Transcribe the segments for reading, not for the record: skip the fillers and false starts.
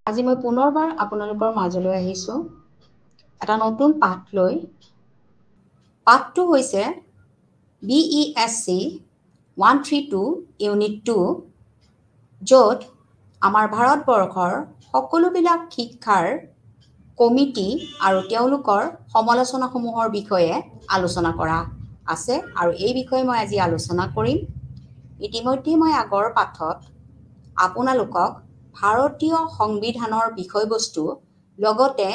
আজি মই পুনৰবাৰ আপোনালোকৰ মাজলৈ আহিছোঁ এটা নতুন পাঠ লৈ। পাঠটো হৈছে BESC 132 ইউনিট 2, য'ত আমাৰ ভাৰতবৰ্ষৰ সকলোবিলাক শিক্ষাৰ কমিটি আৰু তেওঁলোকৰ সমালোচনাসমূহৰ বিষয়ে আলোচনা কৰা আছে আৰু এই বিষয়ে মই আজি আলোচনা কৰিম। ইতিমধ্যে মই আগৰ পাঠত আপোনালোকক ভাৰতীয় সংবিধানৰ বিষয়বস্তু লগতে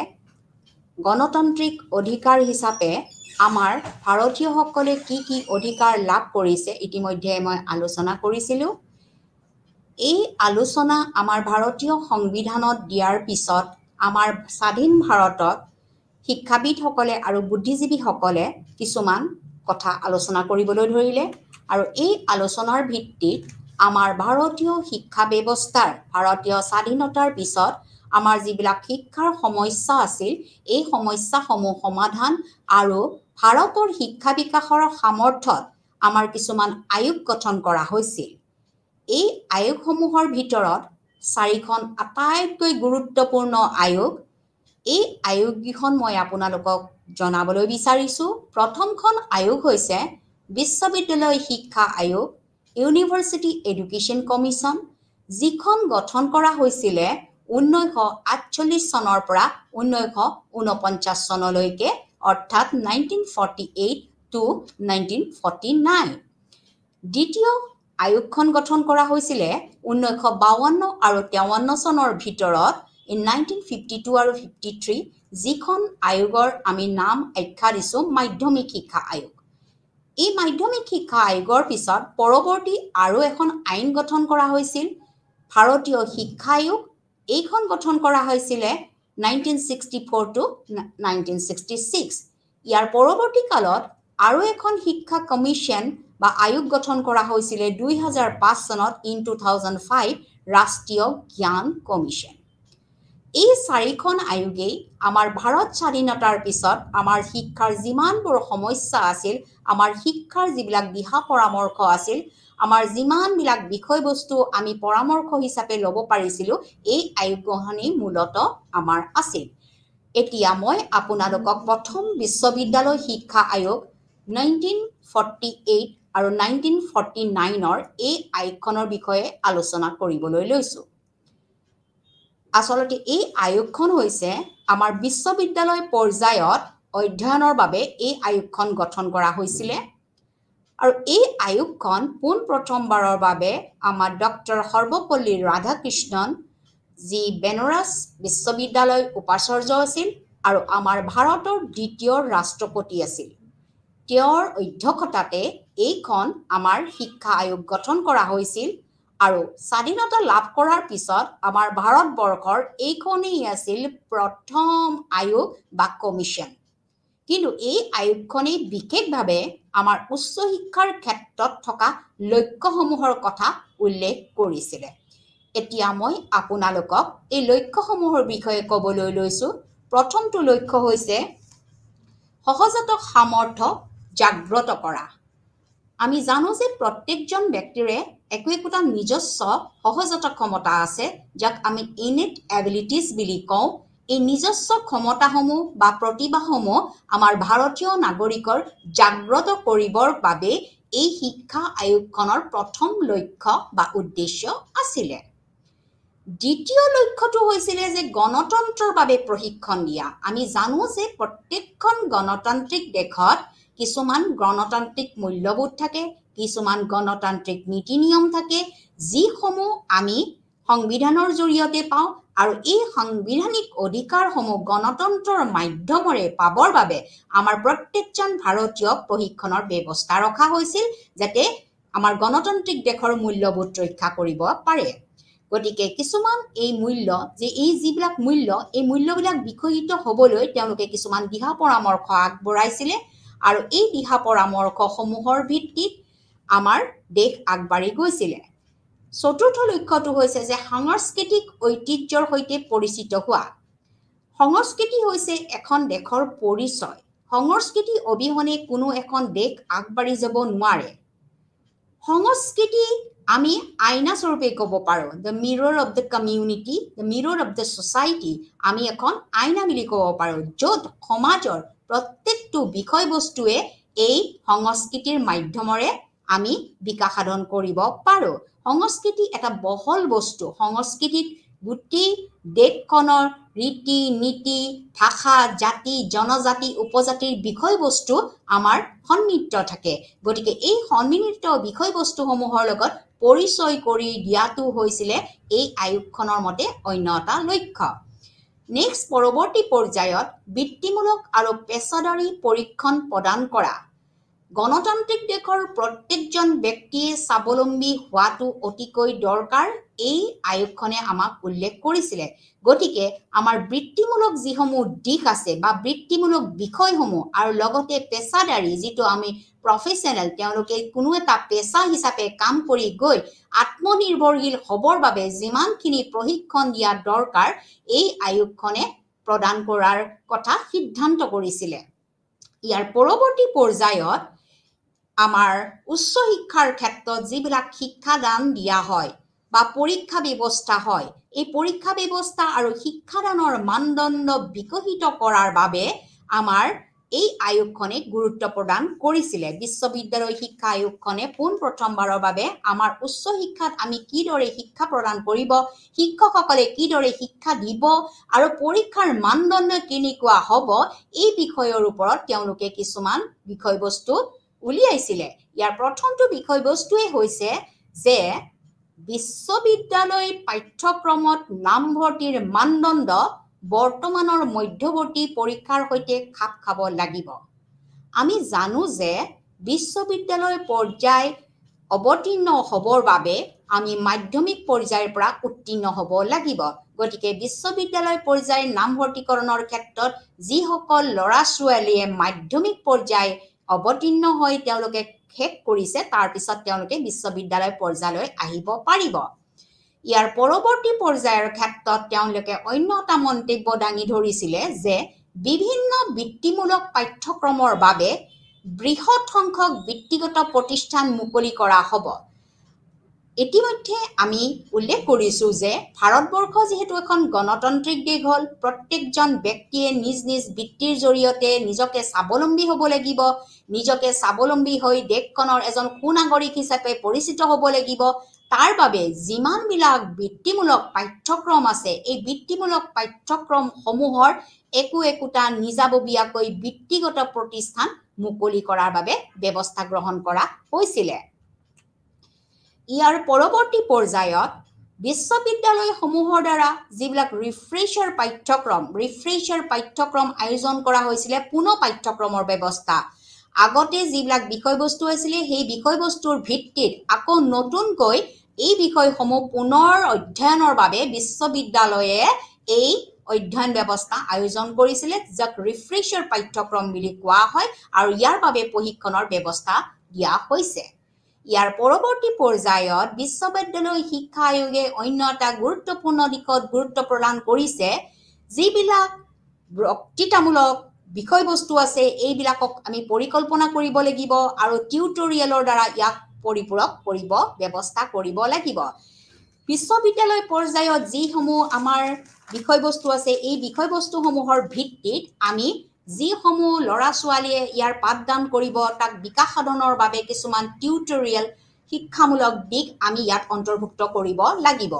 গণতান্ত্ৰিক অধিকাৰ হিচাপে আমাৰ ভাৰতীয়সকলে কি কি অধিকাৰ লাভ কৰিছে ইতিমধ্যে মই আলোচনা কৰিছিলোঁ। এই আলোচনা আমাৰ ভাৰতীয় সংবিধানত দিয়াৰ পিছত আমাৰ স্বাধীন ভাৰতত শিক্ষাবিদসকলে আৰু বুদ্ধিজীৱীসকলে কিছুমান কথা আলোচনা কৰিবলৈ ধৰিলে আৰু এই আলোচনাৰ ভিত্তিত আমাৰ ভাৰতীয় শিক্ষা ব্যৱস্থাৰ ভাৰতীয় স্বাধীনতাৰ পিছত আমাৰ যিবিলাক শিক্ষাৰ সমস্যা আছিল এই সমস্যাসমূহ সমাধান আৰু ভাৰতৰ শিক্ষা বিকাশৰ সামৰ্থ্যত আমাৰ কিছুমান আয়োগ গঠন কৰা হৈছিল। এই আয়োগসমূহৰ ভিতৰত 4খন আটাইতকৈ গুৰুত্বপূৰ্ণ আয়োগ। এই আয়োগকেইখন মই আপোনালোকক জনাবলৈ বিচাৰিছোঁ। প্ৰথমখন আয়োগ হৈছে বিশ্ববিদ্যালয় শিক্ষা আয়োগ, ইউনিভাৰ্চিটি এডুকেশ্যন কমিশ্যন, যিখন গঠন কৰা হৈছিলে 1948 চনৰ পৰা 1949 চনলৈকে, অৰ্থাৎ 1948 to 1949। দ্বিতীয় আয়োগখন গঠন কৰা হৈছিলে 1952 আৰু 53 চনৰ ভিতৰত, ইন 1952 আৰু 53, যিখন আয়োগৰ আমি নাম আখ্যা দিছোঁ মাধ্যমিক শিক্ষা আয়োগ। এই মাধ্যমিক শিক্ষা আয়োগৰ পিছত পৰৱৰ্তী আৰু এখন আইন গঠন কৰা হৈছিল ভাৰতীয় শিক্ষা আয়োগ। এইখন গঠন কৰা হৈছিলে 1964 to 1966। ইয়াৰ পৰৱৰ্তী কালত আৰু এখন শিক্ষা কমিশ্যন বা আয়োগ গঠন কৰা হৈছিলে 2005 চনত, ইন 2005, ৰাষ্ট্ৰীয় জ্ঞান কমিশ্যন। এই 4খন আয়োগেই আমাৰ ভাৰত স্বাধীনতাৰ পিছত আমাৰ শিক্ষাৰ যিমানবোৰ সমস্যা আছিল, আমাৰ শিক্ষাৰ যিবিলাক দিহা পৰামৰ্শ আছিল, আমাৰ যিমানবিলাক বিষয়বস্তু আমি পৰামৰ্শ হিচাপে ল'ব পাৰিছিলোঁ, এই আয়োগখনেই মূলত আমাৰ আছিল। এতিয়া মই আপোনালোকক প্ৰথম বিশ্ববিদ্যালয় শিক্ষা আয়োগ 1948 আৰু 1949ৰ এই আয়োগখনৰ বিষয়ে আলোচনা কৰিবলৈ লৈছোঁ। আচলতে এই আয়োগখন হৈছে আমাৰ বিশ্ববিদ্যালয় পৰ্যায়ত অধ্যয়নৰ বাবে এই আয়োগখন গঠন কৰা হৈছিলে আৰু এই আয়োগখন পোনপ্ৰথমবাৰৰ বাবে আমাৰ ডক্টৰ সৰ্বপল্লী ৰাধাকৃষ্ণন, যি বেনাৰস বিশ্ববিদ্যালয় উপাচাৰ্য আছিল আৰু আমাৰ ভাৰতৰ দ্বিতীয় ৰাষ্ট্ৰপতি আছিল, তেওঁৰ অধ্যক্ষতাতে এইখন আমাৰ শিক্ষা আয়োগ গঠন কৰা হৈছিল। আৰু স্বাধীনতা লাভ কৰাৰ পিছত আমাৰ ভাৰতবৰ্ষৰ এইখনেই আছিল প্ৰথম আয়োগ বা কমিশ্যন। কিন্তু এই আয়োগখনেই বিশেষভাৱে আমাৰ উচ্চ শিক্ষাৰ ক্ষেত্ৰত থকা লক্ষ্যসমূহৰ কথা উল্লেখ কৰিছিলে। এতিয়া মই আপোনালোকক এই লক্ষ্যসমূহৰ বিষয়ে ক'বলৈ লৈছোঁ। প্ৰথমটো লক্ষ্য হৈছে সহজাত সামৰ্থ্য জাগ্ৰত কৰা। আমি জানো যে প্ৰত্যেকজন ব্যক্তিৰে একোটা নিজস্ব সহজাত ক্ষমতা আছে, যাক আমি ইনেট এবিলিটিজ বুলি কওঁ। এই নিজস্ব ক্ষমতাসমূহ বা প্ৰতিভাসমূহ আমাৰ ভাৰতীয় নাগৰিকৰ জাগ্ৰত কৰিবৰ বাবে এই শিক্ষা আয়োগখনৰ প্ৰথম লক্ষ্য বা উদ্দেশ্য আছিলে। দ্বিতীয় লক্ষ্যটো হৈছিলে যে গণতন্ত্ৰৰ বাবে প্ৰশিক্ষণ দিয়া। আমি জানো যে প্ৰত্যেকখন গণতান্ত্ৰিক দেশত কিছুমান গণতান্ত্ৰিক মূল্যবোধ থাকে, কিছুমান গণতান্ত্ৰিক নীতি নিয়ম থাকে, যিসমূহ আমি সংবিধানৰ জৰিয়তে পাওঁ আৰু এই সাংবিধানিক অধিকাৰসমূহ গণতন্ত্ৰৰ মাধ্যমেৰে পাবৰ বাবে আমাৰ প্ৰত্যেকজন ভাৰতীয়ক প্ৰশিক্ষণৰ ব্যৱস্থা ৰখা হৈছিল, যাতে আমাৰ গণতান্ত্ৰিক দেশৰ মূল্যবোধ ৰক্ষা কৰিব পাৰে। গতিকে কিছুমান এই মূল্য, যে এই যিবিলাক মূল্য, এই মূল্যবিলাক বিকশিত হ'বলৈ তেওঁলোকে কিছুমান দিহা পৰামৰ্শ আগবঢ়াইছিলে আৰু এই দিহা পৰামৰ্শসমূহৰ ভিত্তিত আমাৰ দেশ আগবাঢ়ি গৈছিলে। চতুৰ্থ লক্ষ্যটো হৈছে যে সাংস্কৃতিক ঐতিহ্যৰ সৈতে পৰিচিত হোৱা। সংস্কৃতি হৈছে এখন দেশৰ পৰিচয়। সংস্কৃতি অবিহনে কোনো এখন দেশ আগবাঢ়ি যাব নোৱাৰে। সংস্কৃতি আমি আইনা স্বৰূপে ক'ব পাৰোঁ the মিৰৰ of the community the মিৰৰ of the society আমি এখন আইনা বুলি ক'ব পাৰোঁ য'ত সমাজৰ প্ৰত্যেকটো বিষয়বস্তুৱে এই সংস্কৃতিৰ মাধ্যমেৰে আমি বিকাশ সাধন কৰিব পাৰোঁ সংস্কৃতি এটা বহল বস্তু সংস্কৃতিত গোটেই দেশখনৰ ৰীতি নীতি ভাষা জাতি জনজাতি উপজাতিৰ বিষয়বস্তু আমাৰ সন্মিলিত থাকে গতিকে এই সন্মিলিত বিষয়বস্তুসমূহৰ লগত পৰিচয় কৰি দিয়াটো হৈছিলে এই আয়োগখনৰ মতে অন্য এটা লক্ষ্য নেক্সট পৰৱৰ্তী পৰ্যায়ত বৃত্তিমূলক আৰু পেছাদাৰী পৰীক্ষণ প্ৰদান কৰা গণতান্ত্ৰিক দেশৰ প্ৰত্যেকজন ব্যক্তিয়ে স্বাৱলম্বী হোৱাটো অতিকৈ দৰকাৰ এই আয়োগখনে আমাক উল্লেখ কৰিছিলে গতিকে আমাৰ বৃত্তিমূলক যিসমূহ দিশ আছে বা বৃত্তিমূলক বিষয়সমূহ আৰু লগতে পেছাদাৰী যিটো আমি প্ৰফেচনেল তেওঁলোকে কোনো এটা পেছা হিচাপে কাম কৰি গৈ আত্মনিৰ্ভৰশীল হ'বৰ বাবে যিমানখিনি প্ৰশিক্ষণ দিয়া দৰকাৰ এই আয়োগখনে প্ৰদান কৰাৰ কথা সিদ্ধান্ত কৰিছিলে ইয়াৰ পৰৱৰ্তী পৰ্যায়ত আমাৰ উচ্চ শিক্ষাৰ ক্ষেত্ৰত যিবিলাক শিক্ষাদান দিয়া হয় বা পৰীক্ষা ব্যৱস্থা হয় এই পৰীক্ষা ব্যৱস্থা আৰু শিক্ষাদানৰ মানদণ্ড বিকশিত কৰাৰ বাবে আমাৰ এই আয়োগখনে গুৰুত্ব প্ৰদান কৰিছিলে বিশ্ববিদ্যালয় শিক্ষা আয়োগখনে পোন প্ৰথমবাৰৰ বাবে আমাৰ উচ্চ শিক্ষাত আমি কিদৰে শিক্ষা প্ৰদান কৰিব শিক্ষকসকলে কিদৰে শিক্ষা দিব আৰু পৰীক্ষাৰ মানদণ্ড কেনেকুৱা হ'ব এই বিষয়ৰ ওপৰত তেওঁলোকে কিছুমান বিষয়বস্তু উলিয়াইছিলে ইয়াৰ প্ৰথমটো বিষয়বস্তুৱে হৈছে যে বিশ্ববিদ্যালয় পাঠ্যক্ৰমত নামভৰ্তিৰ মানদণ্ড বৰ্তমানৰ মধ্যৱৰ্তী পৰীক্ষাৰ সৈতে খাপ খাব লাগিব আমি জানো যে বিশ্ববিদ্যালয় পৰ্যায় অৱতীৰ্ণ হ'বৰ বাবে আমি মাধ্যমিক পৰ্যায়ৰ পৰা উত্তীৰ্ণ হ'ব লাগিব গতিকে বিশ্ববিদ্যালয় পৰ্যায়ৰ নামভৰ্তিকৰণৰ ক্ষেত্ৰত যিসকল ল'ৰা ছোৱালীয়ে মাধ্যমিক পৰ্যায় অৱতীৰ্ণ হৈ তেওঁলোকে শেষ কৰিছে তাৰ পিছত তেওঁলোকে বিশ্ববিদ্যালয় পৰ্যায়লৈ আহিব পাৰিব ইয়াৰ পৰৱৰ্তী পৰ্যায়ৰ ক্ষেত্ৰত তেওঁলোকে অন্য এটা মন্তব্য দাঙি ধৰিছিলে যে বিভিন্ন বৃত্তিমূলক পাঠ্যক্ৰমৰ বাবে বৃহৎ সংখ্যক ব্যক্তিগত প্ৰতিষ্ঠান মুকলি কৰা হ'ব ইতিমধ্যে আমি উল্লেখ কৰিছো যে ভাৰতবৰ্ষ যেহেতু এখন গণতান্ত্ৰিক দেশ হ'ল প্ৰত্যেকজন ব্যক্তিয়ে নিজ নিজ বৃত্তিৰ জৰিয়তে নিজকে স্বাৱলম্বী হ'ব লাগিব নিজকে স্বাৱলম্বী হৈ দেশখনৰ এজন সুনাগৰিক হিচাপে পৰিচিত হ'ব লাগিব তাৰ বাবে যিমানবিলাক বৃত্তিমূলক পাঠ্যক্ৰম আছে এই বৃত্তিমূলক পাঠ্যক্ৰমসমূহৰ একোটা নিজাববীয়াকৈ বৃত্তিগত প্ৰতিষ্ঠান মুকলি কৰাৰ বাবে ব্যৱস্থা গ্ৰহণ কৰা হৈছিলে ইয়াৰ পৰৱৰ্তী পৰ্যায়ত বিশ্ববিদ্যালয়সমূহৰ দ্বাৰা যিবিলাক ৰিফ্ৰেছাৰ পাঠ্যক্ৰম আয়োজন কৰা হৈছিলে পুনৰ পাঠ্যক্ৰমৰ ব্যৱস্থা আগতে যিবিলাক বিষয়বস্তু আছিলে সেই বিষয়বস্তুৰ ভিত্তিত আকৌ নতুনকৈ এই বিষয়সমূহ পুনৰ অধ্যয়নৰ বাবে বিশ্ববিদ্যালয়ে এই অধ্যয়ন ব্যৱস্থা আয়োজন কৰিছিলে যাক ৰিফ্ৰেছাৰ পাঠ্যক্ৰম বুলি কোৱা হয় আৰু ইয়াৰ বাবে প্ৰশিক্ষণৰ ব্যৱস্থা দিয়া হৈছে ইয়াৰ পৰৱৰ্তী পৰ্যায়ত বিশ্ববিদ্যালয় শিক্ষা আয়োগে অন্য এটা গুৰুত্বপূৰ্ণ দিশত গুৰুত্ব প্ৰদান কৰিছে যিবিলাক বক্তৃতামূলক বিষয়বস্তু আছে এইবিলাকক আমি পৰিকল্পনা কৰিব লাগিব আৰু টিউটৰিয়েলৰ দ্বাৰা ইয়াক পৰিপূৰক কৰিব ব্যৱস্থা কৰিব লাগিব বিশ্ববিদ্যালয় পৰ্যায়ত যিসমূহ আমাৰ বিষয়বস্তু আছে এই বিষয়বস্তুসমূহৰ ভিত্তিত আমি যিসমূহ ল'ৰা ছোৱালীয়ে ইয়াৰ পাঠদান কৰিব তাক বিকাশ সাধনৰ বাবে কিছুমান টিউটৰিয়েল শিক্ষামূলক দিশ আমি ইয়াত অন্তৰ্ভুক্ত কৰিব লাগিব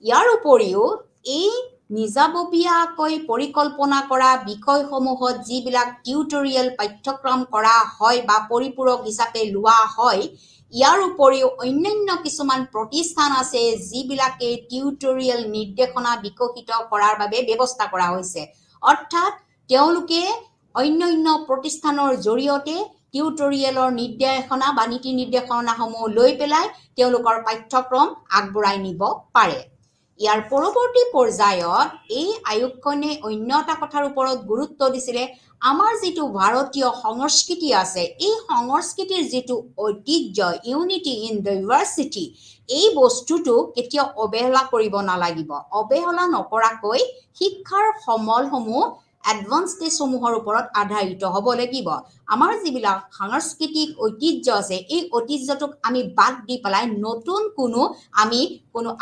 ইয়াৰ উপৰিও এই নিজাববীয়াকৈ পৰিকল্পনা কৰা বিষয়সমূহত যিবিলাক টিউটৰিয়েল পাঠ্যক্ৰম কৰা হয় বা পৰিপূৰক হিচাপে লোৱা হয় ইয়াৰ উপৰিও অন্যান্য কিছুমান প্ৰতিষ্ঠান আছে যিবিলাকে টিউটৰিয়েল নিৰ্দেশনা বিকশিত কৰাৰ বাবে ব্যৱস্থা কৰা হৈছে অৰ্থাৎ তেওঁলোকে অন্যান্য প্ৰতিষ্ঠানৰ জৰিয়তে টিউটৰিয়েলৰ নিৰ্দেশনা বা নীতি নিৰ্দেশনাসমূহ লৈ পেলাই তেওঁলোকৰ পাঠ্যক্ৰম আগবঢ়াই নিব পাৰে ইয়াৰ পৰৱৰ্তী পৰ্যায়ত এই আয়োগখনে অন্য এটা কথাৰ ওপৰত গুৰুত্ব দিছিলে আমাৰ যিটো ভাৰতীয় সংস্কৃতি আছে এই সংস্কৃতিৰ যিটো ঐতিহ্য ইউনিটি ইন ডাইভাৰ্চিটি এই বস্তুটো কেতিয়াও অৱহেলা কৰিব নালাগিব অৱহেলা নকৰাকৈ শিক্ষাৰ সমলসমূহ এডভান্স টেষ্টসমূহৰ ওপৰত আধাৰিত হ'ব লাগিব আমাৰ যিবিলাক সাংস্কৃতিক ঐতিহ্য আছে এই ঐতিহ্যটোক আমি বাদ দি পেলাই নতুন কোনো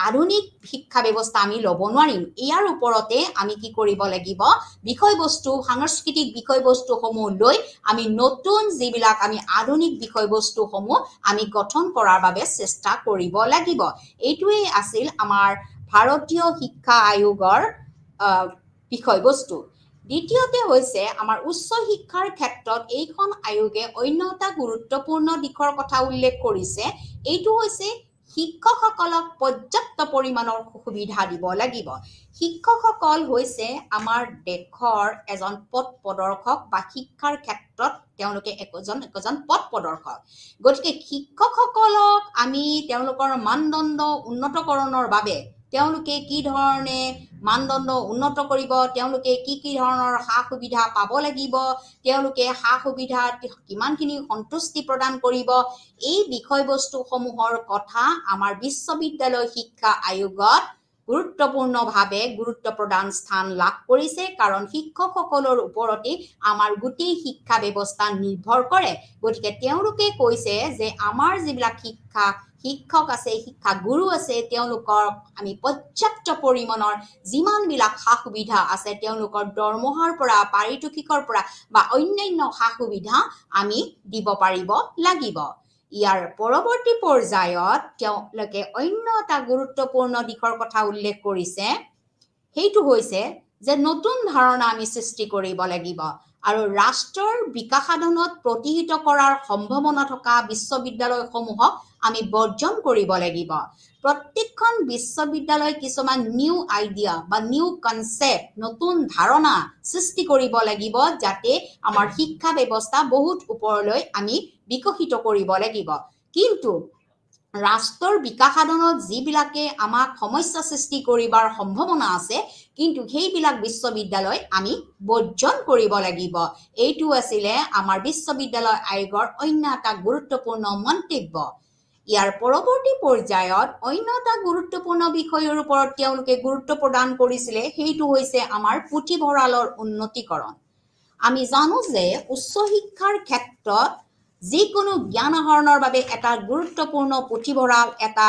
আধুনিক শিক্ষা ব্যৱস্থা আমি ল'ব নোৱাৰিম ইয়াৰ ওপৰতে আমি কি কৰিব লাগিব বিষয়বস্তু সাংস্কৃতিক বিষয়বস্তুসমূহ লৈ আমি নতুন যিবিলাক আমি আধুনিক বিষয়বস্তুসমূহ আমি গঠন কৰাৰ বাবে চেষ্টা কৰিব লাগিব এইটোৱে আছিল আমাৰ ভাৰতীয় শিক্ষা আয়োগৰ বিষয়বস্তু দ্বিতীয়তে হৈছে আমাৰ উচ্চ শিক্ষাৰ ক্ষেত্ৰত এইখন আয়োগে অন্য এটা গুৰুত্বপূৰ্ণ দিশৰ কথা উল্লেখ কৰিছে এইটো হৈছে শিক্ষকসকলক পৰ্যাপ্ত পৰিমাণৰ সুবিধা দিব লাগিব শিক্ষকসকল হৈছে আমাৰ দেশৰ এজন পথ প্ৰদৰ্শক বা শিক্ষাৰ ক্ষেত্ৰত তেওঁলোকে একজন পথ প্ৰদৰ্শক গতিকে শিক্ষকসকলক আমি তেওঁলোকৰ মানদণ্ড উন্নতকৰণৰ বাবে তেওঁলোকে কি ধৰণে মানদণ্ড উন্নত কৰিব তেওঁলোকে কি ধৰণৰ সা-সুবিধা পাব লাগিব তেওঁলোকে সা-সুবিধা কিমানখিনি সন্তুষ্টি প্ৰদান কৰিব এই বিষয়বস্তুসমূহৰ কথা আমাৰ বিশ্ববিদ্যালয় শিক্ষা আয়োগত গুৰুত্বপূৰ্ণভাৱে গুৰুত্ব প্ৰদান স্থান লাভ কৰিছে কাৰণ শিক্ষকসকলৰ ওপৰতে আমাৰ গোটেই শিক্ষা ব্যৱস্থা নিৰ্ভৰ কৰে গতিকে তেওঁলোকে কৈছে যে আমাৰ যিবিলাক শিক্ষক আছে শিক্ষা গুৰু আছে তেওঁলোকৰ আমি পৰ্যাপ্ত পৰিমাণৰ যিমানবিলাক সা-সুবিধা আছে তেওঁলোকৰ দৰমহাৰ পৰা পাৰিতোষিকৰ পৰা বা অন্যান্য সা-সুবিধা আমি দিব পাৰিব লাগিব ইয়াৰ পৰৱৰ্তী পৰ্যায়ত তেওঁলোকে অন্য এটা গুৰুত্বপূৰ্ণ দিশৰ কথা উল্লেখ কৰিছে সেইটো হৈছে যে নতুন ধাৰণা আমি সৃষ্টি কৰিব লাগিব আৰু ৰাষ্ট্ৰৰ বিকাশ সাধনত প্ৰতিহিত কৰাৰ সম্ভাৱনা থকা বিশ্ববিদ্যালয়সমূহক আমি বৰ্জন কৰিব লাগিব প্ৰত্যেকখন বিশ্ববিদ্যালয় কিছুমান নিউ আইডিয়া বা নিউ কনসেপ্ট নতুন ধাৰণা সৃষ্টি কৰিব লাগিব যাতে আমাৰ শিক্ষা ব্যৱস্থা বহুত ওপৰলৈ আমি বিকশিত কৰিব লাগিব কিন্তু ৰাষ্ট্ৰৰ বিকাশ সাধনত যিবিলাকে আমাক সমস্যা সৃষ্টি কৰিবৰ সম্ভাৱনা আছে কিন্তু সেইবিলাক বিশ্ববিদ্যালয় আমি বৰ্জন কৰিব লাগিব এইটো আছিল আমাৰ বিশ্ববিদ্যালয় আয়োগৰ অন্য এটা গুৰুত্বপূৰ্ণ মন্তব্য ইয়াৰ পৰৱৰ্তী পৰ্যায়ত অন্য এটা গুৰুত্বপূৰ্ণ বিষয়ৰ ওপৰত তেওঁলোকে গুৰুত্ব প্ৰদান কৰিছিল সেইটো হৈছে আমাৰ পুথিভঁৰালৰ উন্নতিকৰণ আমি জানো যে উচ্চ শিক্ষাৰ ক্ষেত্ৰত যিকোনো জ্ঞান আহৰণৰ বাবে এটা গুৰুত্বপূৰ্ণ পুথিভঁৰাল এটা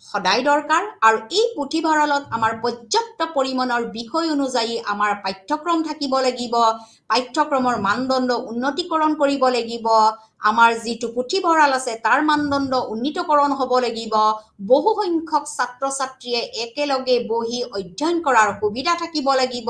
সদায় দৰকাৰ আৰু এই পুথিভঁৰালত আমাৰ পৰ্যাপ্ত পৰিমাণৰ বিষয় অনুযায়ী আমাৰ পাঠ্যক্ৰম থাকিব লাগিব পাঠ্যক্ৰমৰ মানদণ্ড উন্নতিকৰণ কৰিব লাগিব আমাৰ যিটো পুথিভঁৰাল আছে তাৰ মানদণ্ড উন্নীতকৰণ হ'ব লাগিব বহু সংখ্যক ছাত্ৰ ছাত্ৰীয়ে একেলগে বহি অধ্যয়ন কৰাৰ সুবিধা থাকিব লাগিব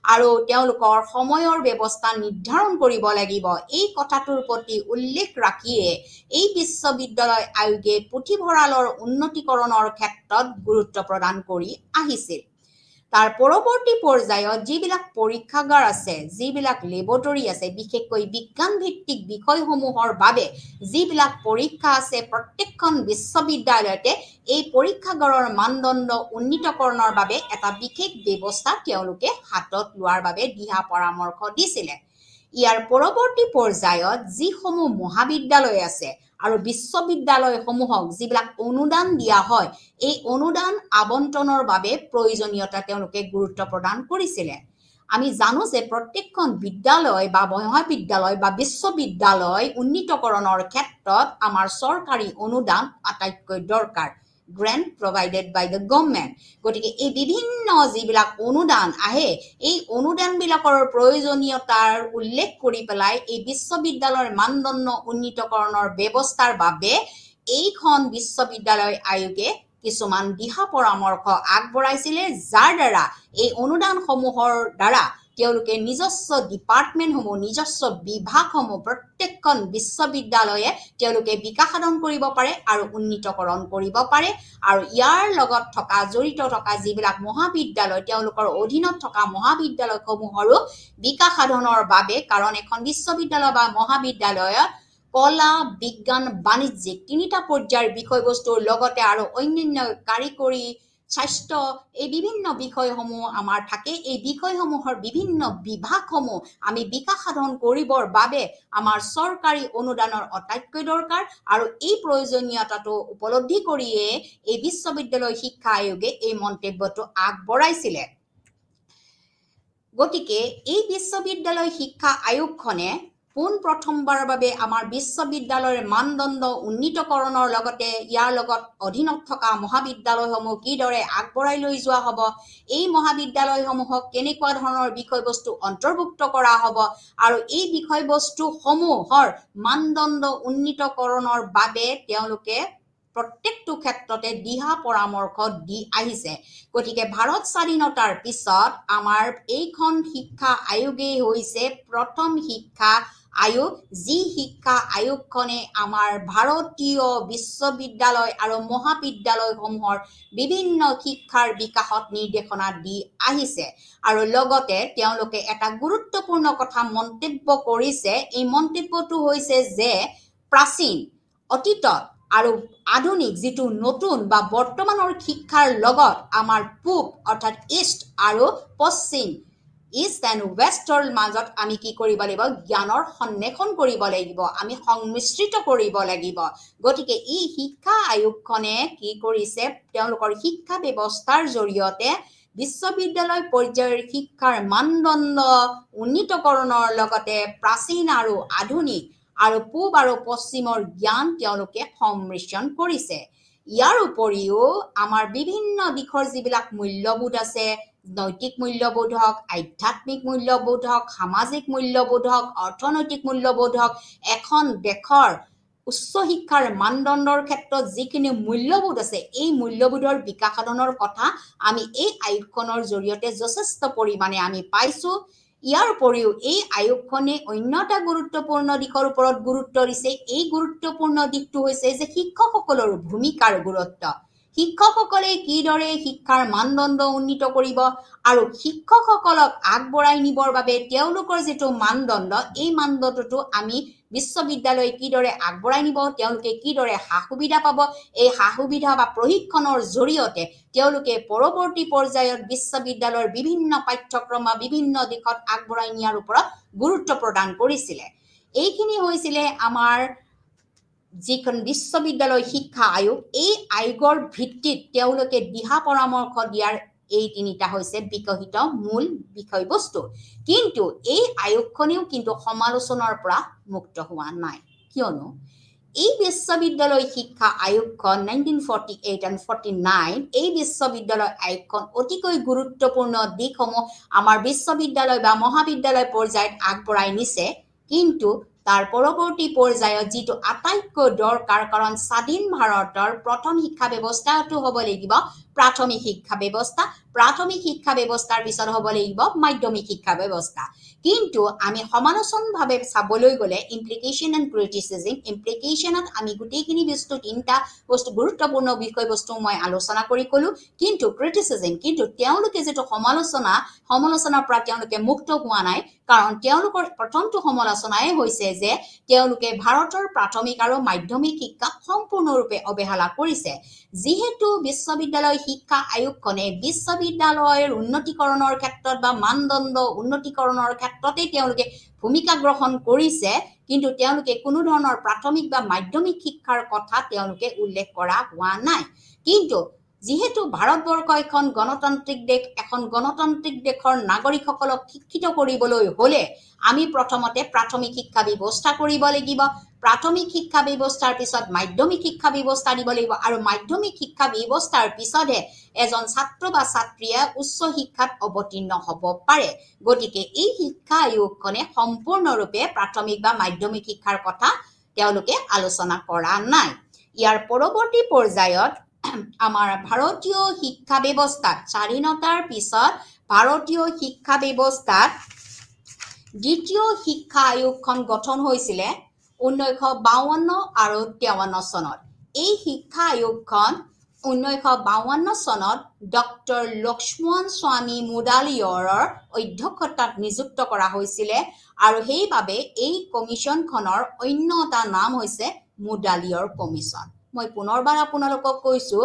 আৰু তেওঁলোকৰ সময়ৰ ব্যৱস্থা নিৰ্ধাৰণ কৰিব লাগিব এই কথাটোৰ প্ৰতি উল্লেখ ৰাখিয়ে এই বিশ্ববিদ্যালয় আয়োগে পুথিভঁৰালৰ উন্নতিকৰণৰ ক্ষেত্ৰত গুৰুত্ব প্ৰদান কৰি আহিছিল তাৰ পৰৱৰ্তী পৰ্যায়ত যিবিলাক পৰীক্ষাগাৰ আছে যিবিলাক লেবৰেটৰী আছে বিশেষকৈ বিজ্ঞান ভিত্তিক বিষয়সমূহৰ বাবে যিবিলাক পৰীক্ষা আছে প্ৰত্যেকখন বিশ্ববিদ্যালয়তে এই পৰীক্ষাগাৰৰ মানদণ্ড উন্নীতকৰণৰ বাবে এটা বিশেষ ব্যৱস্থা তেওঁলোকে হাতত লোৱাৰ বাবে দিহা পৰামৰ্শ দিছিলে ইয়াৰ পৰৱৰ্তী পৰ্যায়ত যিসমূহ মহাবিদ্যালয় আছে আৰু বিশ্ববিদ্যালয়সমূহক যিবিলাক অনুদান দিয়া হয় এই অনুদান আবণ্টনৰ বাবে প্ৰয়োজনীয়তা তেওঁলোকে গুৰুত্ব প্ৰদান কৰিছিলে আমি জানো যে প্ৰত্যেকখন বিদ্যালয় বা মহাবিদ্যালয় বা বিশ্ববিদ্যালয় উন্নীতকৰণৰ ক্ষেত্ৰত আমাৰ চৰকাৰী অনুদান আটাইতকৈ দৰকাৰ grant provided by the government গতিকে এই বিভিন্ন যিবিলাক অনুদান আহে এই অনুদানবিলাকৰ প্ৰয়োজনীয়তাৰ উল্লেখ কৰি পেলাই এই বিশ্ববিদ্যালয়ৰ মানদণ্ড উন্নীতকৰণৰ ব্যৱস্থাৰ বাবে এইখন বিশ্ববিদ্যালয় আয়োগে কিছুমান দিহা পৰামৰ্শ আগবঢ়াইছিলে যাৰ দ্বাৰা এই অনুদানসমূহৰ দ্বাৰা তেওঁলোকে নিজস্ব ডিপাৰ্টমেণ্টসমূহ নিজস্ব বিভাগসমূহ প্ৰত্যেকখন বিশ্ববিদ্যালয়ে তেওঁলোকে বিকাশ সাধন কৰিব পাৰে আৰু উন্নীতকৰণ কৰিব পাৰে আৰু ইয়াৰ লগত থকা জড়িত থকা যিবিলাক মহাবিদ্যালয় তেওঁলোকৰ অধীনত থকা মহাবিদ্যালয়সমূহৰো বিকাশ সাধনৰ বাবে কাৰণ এখন বিশ্ববিদ্যালয় বা মহাবিদ্যালয়ত কলা বিজ্ঞান বাণিজ্যিক তিনিটা পৰ্যায়ৰ বিষয়বস্তুৰ লগতে আৰু অন্যান্য কাৰিকৰী স্বাস্থ্য এই বিভিন্ন বিষয়সমূহ আমাৰ থাকে এই বিষয়সমূহৰ বিভিন্ন বিভাগসমূহ আমি বিকাশ সাধন কৰিবৰ বাবে আমাৰ চৰকাৰী অনুদানৰ অটাইতকৈ দৰকাৰ আৰু এই প্ৰয়োজনীয়তাটো উপলব্ধি কৰিয়ে এই বিশ্ববিদ্যালয় শিক্ষা আয়োগে এই মন্তব্যটো আগবঢ়াইছিলে গতিকে এই বিশ্ববিদ্যালয় শিক্ষা আয়োগখনে পোন প্ৰথমবাৰৰ বাবে আমাৰ বিশ্ববিদ্যালয়ৰ মানদণ্ড উন্নীতকৰণৰ লগতে ইয়াৰ লগত অধীনত থকা মহাবিদ্যালয়সমূহ কিদৰে আগবঢ়াই লৈ যোৱা হ'ব, এই মহাবিদ্যালয়সমূহক কেনেকুৱা ধৰণৰ বিষয়বস্তু অন্তৰ্ভুক্ত কৰা হ'ব আৰু এই বিষয়বস্তুসমূহৰ মানদণ্ড উন্নীতকৰণৰ বাবে তেওঁলোকে প্ৰত্যেকটো ক্ষেত্ৰতে দিহা পৰামৰ্শ দি আহিছে। গতিকে ভাৰত স্বাধীনতাৰ পিছত আমাৰ এইখন শিক্ষা আয়োগেই হৈছে প্ৰথম শিক্ষা আয়োগ, যি শিক্ষা আয়োগখনে আমাৰ ভাৰতীয় বিশ্ববিদ্যালয় আৰু মহাবিদ্যালয়সমূহৰ বিভিন্ন শিক্ষাৰ বিকাশত নিৰ্দেশনা দি আহিছে। আৰু লগতে তেওঁলোকে এটা গুৰুত্বপূৰ্ণ কথা মন্তব্য কৰিছে। এই মন্তব্যটো হৈছে যে প্ৰাচীন, অতীতত আৰু আধুনিক যিটো নতুন বা বৰ্তমানৰ শিক্ষাৰ লগত আমাৰ পূব অৰ্থাৎ ইষ্ট আৰু পশ্চিম, ইষ্ট এণ্ড ৱেষ্টৰ মাজত আমি কি কৰিব লাগিব, জ্ঞানৰ সন্নিৱেশন কৰিব লাগিব, আমি সংমিশ্ৰিত কৰিব লাগিব। গতিকে এই শিক্ষা আয়োগখনে কি কৰিছে, তেওঁলোকৰ শিক্ষা ব্যৱস্থাৰ জৰিয়তে বিশ্ববিদ্যালয় পৰ্যায়ৰ শিক্ষাৰ মানদণ্ড উন্নীতকৰণৰ লগতে প্ৰাচীন আৰু আধুনিক আৰু পূব আৰু পশ্চিমৰ জ্ঞান তেওঁলোকে সংমিশ্ৰণ কৰিছে। ইয়াৰ উপৰিও আমাৰ বিভিন্ন দিশৰ যিবিলাক মূল্যবোধ আছে, নৈতিক মূল্যবোধ হওক, আধ্যাত্মিক মূল্যবোধ হওক, সামাজিক মূল্যবোধ হওক, অৰ্থনৈতিক মূল্যবোধ হওক, এখন দেশৰ উচ্চ শিক্ষাৰ মানদণ্ডৰ ক্ষেত্ৰত যিখিনি মূল্যবোধ আছে, এই মূল্যবোধৰ বিকাশ সাধনৰ কথা আমি এই আয়োগখনৰ জৰিয়তে যথেষ্ট পৰিমাণে আমি পাইছোঁ। ইয়াৰ উপৰিও এই আয়োগখনে অন্য এটা গুৰুত্বপূৰ্ণ দিশৰ ওপৰত গুৰুত্ব দিছে। এই গুৰুত্বপূৰ্ণ দিশটো হৈছে যে শিক্ষকসকলৰ ভূমিকাৰ গুৰুত্ব। শিক্ষকসকলে কিদৰে শিক্ষাৰ মানদণ্ড উন্নীত কৰিব আৰু শিক্ষকসকলক আগবঢ়াই নিবৰ বাবে তেওঁলোকৰ যিটো মানদণ্ড, এই মানদণ্ডটো আমি বিশ্ববিদ্যালয়ে কিদৰে আগবঢ়াই নিব, তেওঁলোকে কিদৰে সা সুবিধা পাব, এই সা সুবিধা বা প্ৰশিক্ষণৰ জৰিয়তে তেওঁলোকে পৰৱৰ্তী পৰ্যায়ত বিশ্ববিদ্যালয়ৰ বিভিন্ন পাঠ্যক্ৰম বা বিভিন্ন দিশত আগবঢ়াই নিয়াৰ ওপৰত গুৰুত্ব প্ৰদান কৰিছিলে। এইখিনি হৈছিলে আমাৰ যিখন বিশ্ববিদ্যালয় শিক্ষা আয়োগ। এই আয়োগৰ ভিত্তিত তেওঁলোকে দিহা পৰামৰ্শ দিয়াৰ এই তিনিটা হৈছে বিকশিত মূল বিষয়বস্তু। কিন্তু এই আয়োগখনেও কিন্তু সমালোচনাৰ পৰা মুক্ত হোৱা নাই, কিয়নো এই বিশ্ববিদ্যালয় শিক্ষা আয়োগখন 1948 and 49 এই বিশ্ববিদ্যালয় আয়োগখন অতিকৈ গুৰুত্বপূৰ্ণ দিশসমূহ আমাৰ বিশ্ববিদ্যালয় বা মহাবিদ্যালয় পৰ্যায়ত আগবঢ়াই নিছে। কিন্তু তাৰ পৰৱৰ্তী পৰ্যায়ত যিটো আটাইতকৈ দৰকাৰ, কাৰণ স্বাধীন ভাৰতৰ প্ৰথম শিক্ষা ব্যৱস্থাটো হ'ব লাগিব প্ৰাথমিক শিক্ষা ব্যৱস্থা, প্ৰাথমিক শিক্ষা ব্যৱস্থাৰ পিছত হ'ব লাগিব মাধ্যমিক শিক্ষা ব্যৱস্থা। কিন্তু আমি সমালোচনভাৱে চাবলৈ গ'লে ইমপ্লিকেশ্যন এণ্ড ক্ৰিটিচিজম, ইমপ্লিকেশ্যনত আমি গোটেইখিনি বস্তু তিনিটা বস্তু গুৰুত্বপূৰ্ণ বিষয়বস্তু মই আলোচনা কৰি ক'লোঁ। কিন্তু ক্ৰিটিচিজম, কিন্তু তেওঁলোকে যিটো সমালোচনাৰ পৰা তেওঁলোকে মুক্ত হোৱা নাই, কাৰণ তেওঁলোকৰ প্ৰথমটো সমালোচনাই হৈছে যে তেওঁলোকে ভাৰতৰ প্ৰাথমিক আৰু মাধ্যমিক শিক্ষাক সম্পূৰ্ণৰূপে অৱহেলা কৰিছে। যিহেতু বিশ্ববিদ্যালয় শিক্ষা আয়োগখনে বিশ্ববিদ্যালয়ৰ উন্নতিকৰণৰ ক্ষেত্ৰত বা মানদণ্ড উন্নতিকৰণৰ ক্ষেত্ৰতে তেওঁলোকে ভূমিকা গ্ৰহণ কৰিছে, কিন্তু তেওঁলোকে কোনো ধৰণৰ প্ৰাথমিক বা মাধ্যমিক শিক্ষাৰ কথা তেওঁলোকে উল্লেখ কৰা হোৱা নাই। কিন্তু যিহেতু ভাৰতবৰ্ষ এখন গণতান্ত্ৰিক দেশ, এখন গণতান্ত্ৰিক দেশৰ নাগৰিকসকলক শিক্ষিত কৰিবলৈ হ'লে আমি প্ৰথমতে প্ৰাথমিক শিক্ষা ব্যৱস্থা কৰিব লাগিব। প্ৰাথমিক শিক্ষা ব্যৱস্থাৰ পিছত মাধ্যমিক শিক্ষা ব্যৱস্থা দিব লাগিব, আৰু মাধ্যমিক শিক্ষা ব্যৱস্থাৰ পিছতহে এজন ছাত্ৰ বা ছাত্ৰীয়ে উচ্চ শিক্ষাত অৱতীৰ্ণ হ'ব পাৰে। গতিকে এই শিক্ষা আয়োগখনে সম্পূৰ্ণৰূপে প্ৰাথমিক বা মাধ্যমিক শিক্ষাৰ কথা তেওঁলোকে আলোচনা কৰা নাই। ইয়াৰ পৰৱৰ্তী পৰ্যায়ত আমাৰ ভাৰতীয় শিক্ষা ব্যৱস্থাত, স্বাধীনতাৰ পিছত ভাৰতীয় শিক্ষা ব্যৱস্থাত দ্বিতীয় শিক্ষা আয়োগখন গঠন হৈছিলে 1952 আৰু 53 চনত। এই শিক্ষা আয়োগখন 1952 চনত ডক্টৰ লক্ষ্মণ স্বামী মুডালিয়ৰৰ অধ্যক্ষতাত নিযুক্ত কৰা হৈছিলে, আৰু সেইবাবে এই কমিশ্যনখনৰ অন্য এটা নাম হৈছে মুডালিয়ৰ কমিশ্যন। মই পুনৰবাৰ আপোনালোকক কৈছোঁ,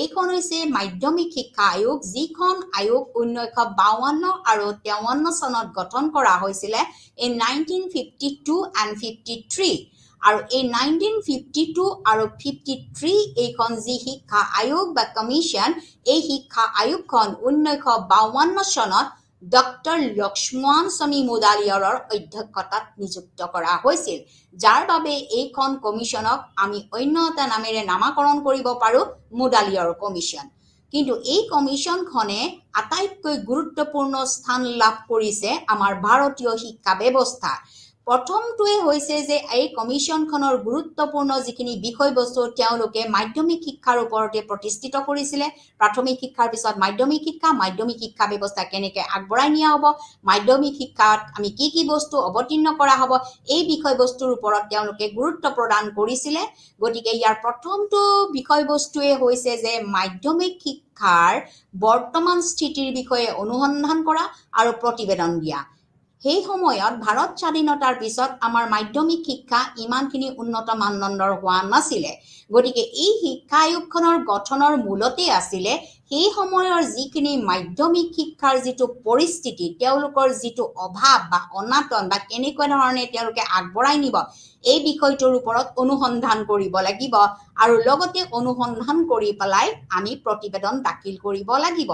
এইখন হৈছে মাধ্যমিক শিক্ষা আয়োগ, যিখন আয়োগ 1952 আৰু 53 চনত গঠন কৰা হৈছিলে, in 1952 and 53। আৰু এই 1952 আৰু 53 এইখন যি শিক্ষা আয়োগ বা কমিশ্যন, এই শিক্ষা আয়োগখন 1952 চনত ডক্টৰ লক্ষ্মণ স্বামী মুডালিয়াৰৰ অধ্যক্ষতাত নিযুক্ত কৰা হৈছিল, যাৰ বাবে এইখন কমিশ্যনক আমি অন্য এটা নামেৰে নামাকৰণ কৰিব পাৰোঁ মুডালিয়াৰ কমিশ্যন। কিন্তু এই কমিশ্যনখনে আটাইতকৈ গুৰুত্বপূৰ্ণ স্থান লাভ কৰিছে আমাৰ ভাৰতীয় শিক্ষা ব্যৱস্থা। প্ৰথমটোৱে হৈছে যে এই কমিশ্যনখনৰ গুৰুত্বপূৰ্ণ যিখিনি বিষয়বস্তু তেওঁলোকে মাধ্যমিক শিক্ষাৰ ওপৰতে প্ৰতিষ্ঠিত কৰিছিলে। প্ৰাথমিক শিক্ষাৰ পিছত মাধ্যমিক শিক্ষা ব্যৱস্থা কেনেকৈ আগবঢ়াই নিয়া হ'ব, মাধ্যমিক শিক্ষাত আমি কি কি বস্তু অৱতীৰ্ণ কৰা হ'ব, এই বিষয়বস্তুৰ ওপৰত তেওঁলোকে গুৰুত্ব প্ৰদান কৰিছিলে। গতিকে ইয়াৰ প্ৰথমটো বিষয়বস্তুৱে হৈছে যে মাধ্যমিক শিক্ষাৰ বৰ্তমান স্থিতিৰ বিষয়ে অনুসন্ধান কৰা আৰু প্ৰতিবেদন দিয়া। সেই সময়ত ভাৰত স্বাধীনতাৰ পিছত আমাৰ মাধ্যমিক শিক্ষা ইমানখিনি উন্নত মানদণ্ডৰ হোৱা নাছিলে। গতিকে এই শিক্ষা আয়োগখনৰ গঠনৰ মূলতে আছিলে সেই সময়ৰ যিখিনি মাধ্যমিক শিক্ষাৰ যিটো পৰিস্থিতি, তেওঁলোকৰ যিটো অভাৱ বা অনাটন বা কেনেকুৱা ধৰণে তেওঁলোকে আগবঢ়াই নিব, এই বিষয়টোৰ ওপৰত অনুসন্ধান কৰিব লাগিব আৰু লগতে অনুসন্ধান কৰি পেলাই আমি প্ৰতিবেদন দাখিল কৰিব লাগিব।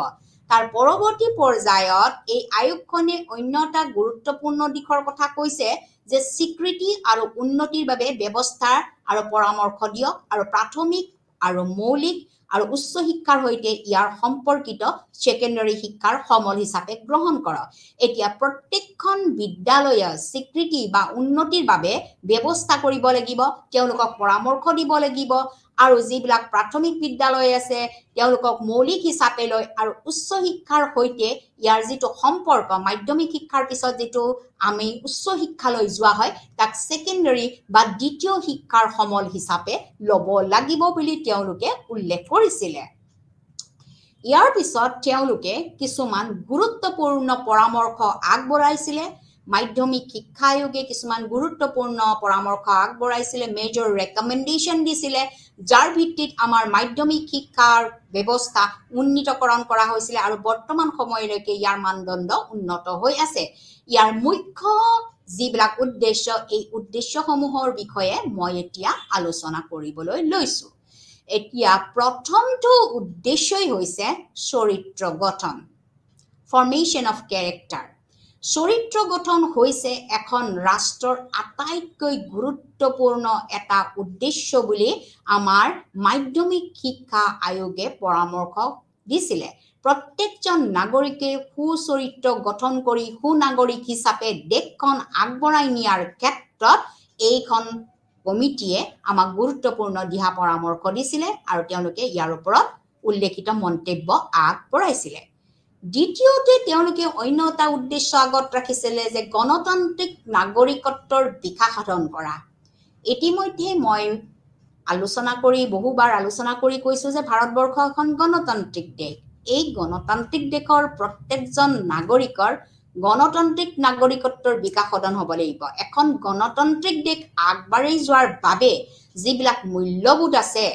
তাৰ পৰৱৰ্তী পৰ্যায়ত এই আয়োগখনে অন্য এটা গুৰুত্বপূৰ্ণ দিশৰ কথা কৈছে যে স্বীকৃতি আৰু উন্নতিৰ বাবে ব্যৱস্থা আৰু পৰামৰ্শ দিয়ক আৰু প্ৰাথমিক আৰু মৌলিক আৰু উচ্চ শিক্ষাৰ সৈতে ইয়াৰ সম্পৰ্কিত ছেকেণ্ডাৰী শিক্ষাৰ সমল হিচাপে গ্ৰহণ কৰক। এতিয়া প্ৰত্যেকখন বিদ্যালয়ে স্বীকৃতি বা উন্নতিৰ বাবে ব্যৱস্থা কৰিব লাগিব, তেওঁলোকক পৰামৰ্শ দিব লাগিব আৰু যিবিলাক প্ৰাথমিক বিদ্যালয় আছে তেওঁলোকক মৌলিক হিচাপে লৈ আৰু উচ্চ শিক্ষাৰ সৈতে ইয়াৰ যিটো সম্পৰ্ক, মাধ্যমিক শিক্ষাৰ পিছত যিটো আমি উচ্চ শিক্ষালৈ যোৱা হয় তাক ছেকেণ্ডাৰী বা দ্বিতীয় শিক্ষাৰ সমল হিচাপে ল'ব লাগিব বুলি তেওঁলোকে উল্লেখ কৰিছিলে। ইয়াৰ পিছত তেওঁলোকে কিছুমান গুৰুত্বপূৰ্ণ পৰামৰ্শ আগবঢ়াইছিলে। মাধ্যমিক শিক্ষা আয়োগে কিছুমান গুৰুত্বপূৰ্ণ পৰামৰ্শ আগবঢ়াইছিলে, মেজৰ ৰেকমেণ্ডেশ্যন দিছিলে, যাৰ ভিত্তিত আমাৰ মাধ্যমিক শিক্ষাৰ ব্যৱস্থা উন্নীতকৰণ কৰা হৈছিলে আৰু বৰ্তমান সময়লৈকে ইয়াৰ মানদণ্ড উন্নত হৈ আছে। ইয়াৰ মুখ্য যিবিলাক উদ্দেশ্য, এই উদ্দেশ্যসমূহৰ বিষয়ে মই এতিয়া আলোচনা কৰিবলৈ লৈছোঁ। এতিয়া প্ৰথমটো উদ্দেশ্যই হৈছে চৰিত্ৰ গঠন, ফৰ্মেশ্যন অফ কেৰেক্টাৰ। চৰিত্ৰ গঠন হৈছে এখন ৰাষ্ট্ৰৰ আটাইতকৈ গুৰুত্বপূৰ্ণ এটা উদ্দেশ্য বুলি আমাৰ মাধ্যমিক শিক্ষা আয়োগে পৰামৰ্শ দিছিলে। প্ৰত্যেকজন নাগৰিকে সুচৰিত্ৰ গঠন কৰি সুনাগৰিক হিচাপে দেশখন আগবঢ়াই নিয়াৰ ক্ষেত্ৰত এইখন কমিটিয়ে আমাক গুৰুত্বপূৰ্ণ দিহা পৰামৰ্শ দিছিলে আৰু তেওঁলোকে ইয়াৰ ওপৰত উল্লেখিত মন্তব্য আগবঢ়াইছিলে। দ্বিতীয়তে তেওঁলোকে অন্য এটা উদ্দেশ্য আগত ৰাখিছিলে যে গণতান্ত্ৰিক নাগৰিকত্বৰ বিকাশ সাধন কৰা। ইতিমধ্যে মই বহুবাৰ আলোচনা কৰি কৈছোঁ যে ভাৰতবৰ্ষ এখন গণতান্ত্ৰিক দেশ। এই গণতান্ত্ৰিক দেশৰ প্ৰত্যেকজন নাগৰিকৰ গণতান্ত্ৰিক নাগৰিকত্বৰ বিকাশ সাধন হ'ব লাগিব। এখন গণতান্ত্ৰিক দেশ আগবাঢ়ি যোৱাৰ বাবে যিবিলাক মূল্যবোধ আছে,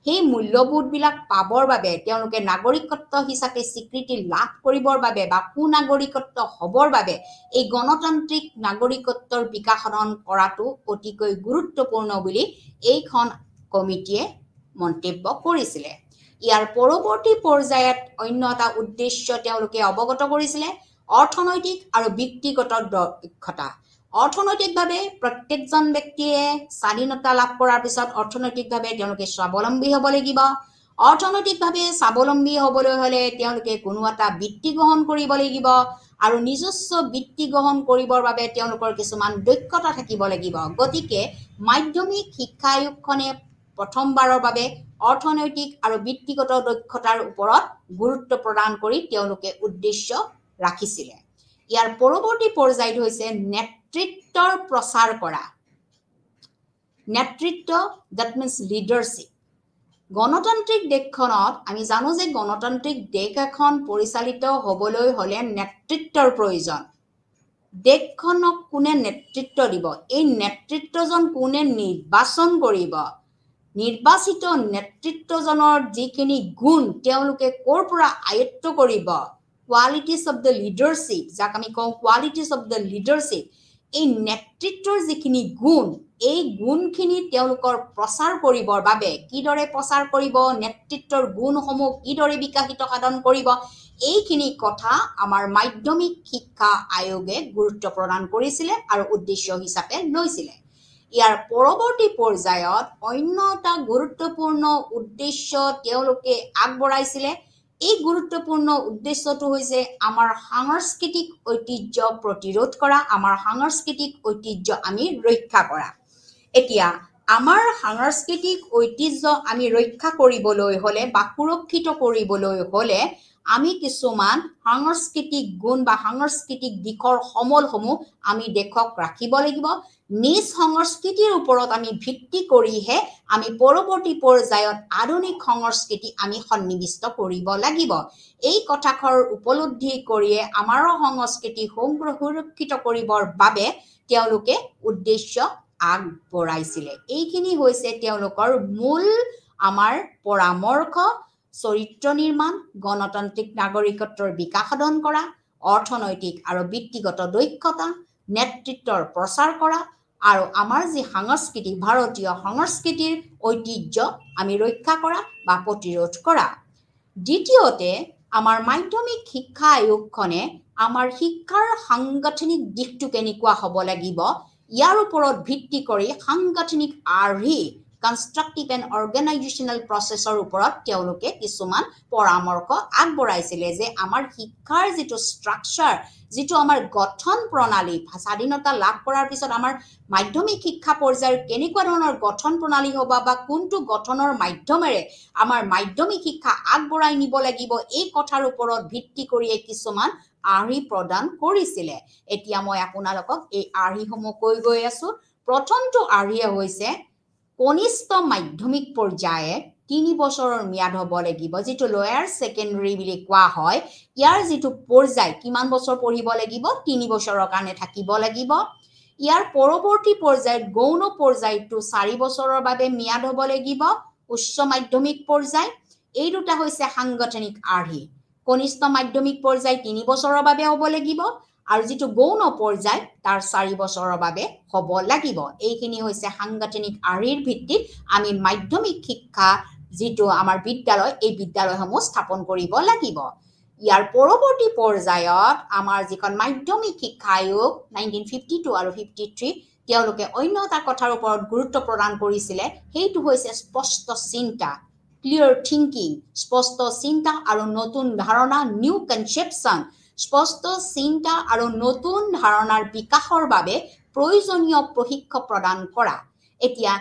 সেই মূল্যবোধবিলাক পাবৰ বাবে তেওঁলোকে নাগৰিকত্ব হিচাপে স্বীকৃতি লাভ কৰিবৰ বাবে বা সুনাগৰিকত্ব হ'বৰ বাবে এই গণতান্ত্ৰিক নাগৰিকত্বৰ বিকাশ সাধন কৰাটো অতিকৈ গুৰুত্বপূৰ্ণ বুলি এইখন কমিটিয়ে মন্তব্য কৰিছিলে। ইয়াৰ পৰৱৰ্তী পৰ্যায়ত অন্য এটা উদ্দেশ্য তেওঁলোকে অৱগত কৰিছিলে, অৰ্থনৈতিক আৰু ব্যক্তিগত দক্ষতা। অৰ্থনৈতিকভাৱে প্ৰত্যেকজন ব্যক্তিয়ে স্বাধীনতা লাভ কৰাৰ পিছত অৰ্থনৈতিকভাৱে তেওঁলোকে স্বাৱলম্বী হ'ব লাগিব। অৰ্থনৈতিকভাৱে স্বাৱলম্বী হ'বলৈ হ'লে তেওঁলোকে কোনো এটা বৃত্তি গ্ৰহণ কৰিব লাগিব আৰু নিজস্ব বৃত্তি গ্ৰহণ কৰিবৰ বাবে তেওঁলোকৰ কিছুমান দক্ষতা থাকিব লাগিব। গতিকে মাধ্যমিক শিক্ষা আয়োগখনে প্ৰথমবাৰৰ বাবে অৰ্থনৈতিক আৰু বৃত্তিগত দক্ষতাৰ ওপৰত গুৰুত্ব প্ৰদান কৰি তেওঁলোকে উদ্দেশ্য ৰাখিছিলে। ইয়াৰ পৰৱৰ্তী পৰ্যায়ত হৈছে নেতৃত্বৰ প্ৰচাৰ কৰা। নেতৃত্ব, that means leadership. গণতান্ত্ৰিক দেশখনত আমি জানো যে গণতান্ত্ৰিক দেশ এখন পৰিচালিত হ'বলৈ হ'লে নেতৃত্বৰ প্ৰয়োজন। দেশখনক কোনে নেতৃত্ব দিব, এই নেতৃত্বজন কোনে নিৰ্বাচন কৰিব, নিৰ্বাচিত নেতৃত্বজনৰ যিখিনি গুণ তেওঁলোকে ক'ৰ পৰা আয়ত্ব কৰিব, কোৱালিটিজ অফ দ্য লিডাৰশ্বিপ, যাক আমি কওঁ কোৱালিটিজ অফ দ্য লিডাৰশ্বিপ, এই নেতৃত্বৰ যিখিনি গুণ এই গুণখিনি তেওঁলোকৰ প্ৰচাৰ কৰিবৰ বাবে কিদৰে প্ৰচাৰ কৰিব নেতৃত্বৰ গুণসমূহ কিদৰে বিকাশিত সাধন কৰিব এইখিনি কথা আমাৰ মাধ্যমিক শিক্ষা আয়োগে গুৰুত্ব প্ৰদান কৰিছিলে আৰু উদ্দেশ্য হিচাপে লৈছিলে ইয়াৰ পৰৱৰ্তী পৰ্যায়ত অন্য এটা গুৰুত্বপূৰ্ণ উদ্দেশ্য তেওঁলোকে আগবঢ়াইছিলে এই গুৰুত্বপূৰ্ণ উদ্দেশ্যটো হৈছে আমাৰ সাংস্কৃতিক ঐতিহ্য প্ৰতিৰোধ কৰা আমাৰ সাংস্কৃতিক ঐতিহ্য আমি ৰক্ষা কৰা এতিয়া আমাৰ সাংস্কৃতিক ঐতিহ্য আমি ৰক্ষা কৰিবলৈ হলে বা সুৰক্ষিত কৰিবলৈ হলে আমি কিছুমান সাংস্কৃতিক গুণ বা সাংস্কৃতিক দিশৰ সমলসমূহ আমি দেখক ৰাখিব লাগিব নিজ সংস্কৃতিৰ ওপৰত আমি ভিত্তি কৰিহে আমি পৰৱৰ্তী পৰ্যায়ত আধুনিক সংস্কৃতি আমি সন্নিবিষ্ট কৰিব লাগিব এই কথাখৰ উপলব্ধি কৰিয়ে আমাৰ সংস্কৃতি সুৰক্ষিত কৰিবৰ বাবে তেওঁলোকে উদ্দেশ্য আগবঢ়াইছিলে এইখিনি হৈছে তেওঁলোকৰ মূল আমাৰ পৰামৰ্শ চৰিত্ৰ নিৰ্মাণ গণতান্ত্ৰিক নাগৰিকত্বৰ বিকাশ সাধন কৰা অৰ্থনৈতিক আৰু ব্যক্তিগত দক্ষতা নেতৃত্বৰ প্ৰচাৰ কৰা আৰু আমাৰ যি সংস্কৃতি ভাৰতীয় সংস্কৃতিৰ ঐতিহ্য আমি ৰক্ষা কৰা বা প্ৰতিৰোধ কৰা দ্বিতীয়তে আমাৰ মাধ্যমিক শিক্ষা আয়োগখনে আমাৰ শিক্ষাৰ সাংগঠনিক দিশটো কেনেকুৱা হ'ব লাগিব ইয়াৰ ওপৰত ভিত্তি কৰি সাংগঠনিক আৰ্হি কনষ্ট্ৰাকটিভ এণ্ড অৰ্গেনাইজেশ্যনেল প্ৰচেছৰ ওপৰত তেওঁলোকে কিছুমান পৰামৰ্শ আগবঢ়াইছিলে যে আমাৰ শিক্ষাৰ যিটো ষ্ট্ৰাকচাৰ যিটো আমাৰ গঠন প্ৰণালী স্বাধীনতা লাভ কৰাৰ পিছত আমাৰ মাধ্যমিক শিক্ষা পৰ্যায়ৰ কেনেকুৱা ধৰণৰ গঠন প্ৰণালী হ'ব বা কোনটো গঠনৰ মাধ্যমেৰে আমাৰ মাধ্যমিক শিক্ষা আগবঢ়াই নিব লাগিব এই কথাৰ ওপৰত ভিত্তি কৰিয়ে কিছুমান আৰ্হি প্ৰদান কৰিছিলে এতিয়া মই আপোনালোকক এই আৰ্হিসমূহ কৈ গৈ আছো প্ৰথমটো আৰ্হিয়ে হৈছে কনিষ্ঠ মাধ্যমিক পৰ্যায়ে 3 বছৰৰ ম্যাদ হ'ব লাগিব যেটো লোয়াৰ সেকেন্ডাৰী বুলি কোৱা হয় ইয়াৰ যেটো পৰ্যায় কিমান বছৰ পঢ়িব লাগিব 3 বছৰৰ কাৰণে থাকিব লাগিব ইয়াৰ পৰৱৰ্তী পৰ্যায়ত গৌণ পৰ্যায়টো 4 বছৰৰ বাবে ম্যাদ হ'ব লাগিব উচ্চ মাধ্যমিক পৰ্যায় এই দুটা হৈছে সাংগঠনিক আৰ্হি কনিষ্ঠ মাধ্যমিক পৰ্যায় 3 বছৰৰ বাবে হ'ব লাগিব আৰু যেটো গৌণ পৰ্যায় তাৰ 4 বছৰৰ বাবে হ'ব লাগিব এইখিনি হৈছে সাংগঠনিক আৰ্হিৰ ভিত্তিত আমি মাধ্যমিক শিক্ষা যেটো আমাৰ বিদ্যালয় এই বিদ্যালয়সমূহ স্থাপন কৰিব লাগিব ইয়াৰ পৰৱৰ্তী পৰ্যায়ত আমাৰ যিখন মাধ্যমিক শিক্ষা আয়োগ 1952 আৰু 53 তেওঁলোকে অন্য এটা কথাৰ ওপৰত গুৰুত্ব প্ৰদান কৰিছিলে সেইটো হৈছে স্পষ্ট চিন্তা ক্লিয়াৰ থিংকিং স্পষ্ট চিন্তা আৰু নতুন ধাৰণা নিউ কনচেপচন স্পষ্ট চিন্তা আৰু নতুন ধাৰণাৰ বিকাশৰ বাবে প্ৰয়োজনীয় প্ৰশিক্ষণ প্ৰদান কৰা এতিয়া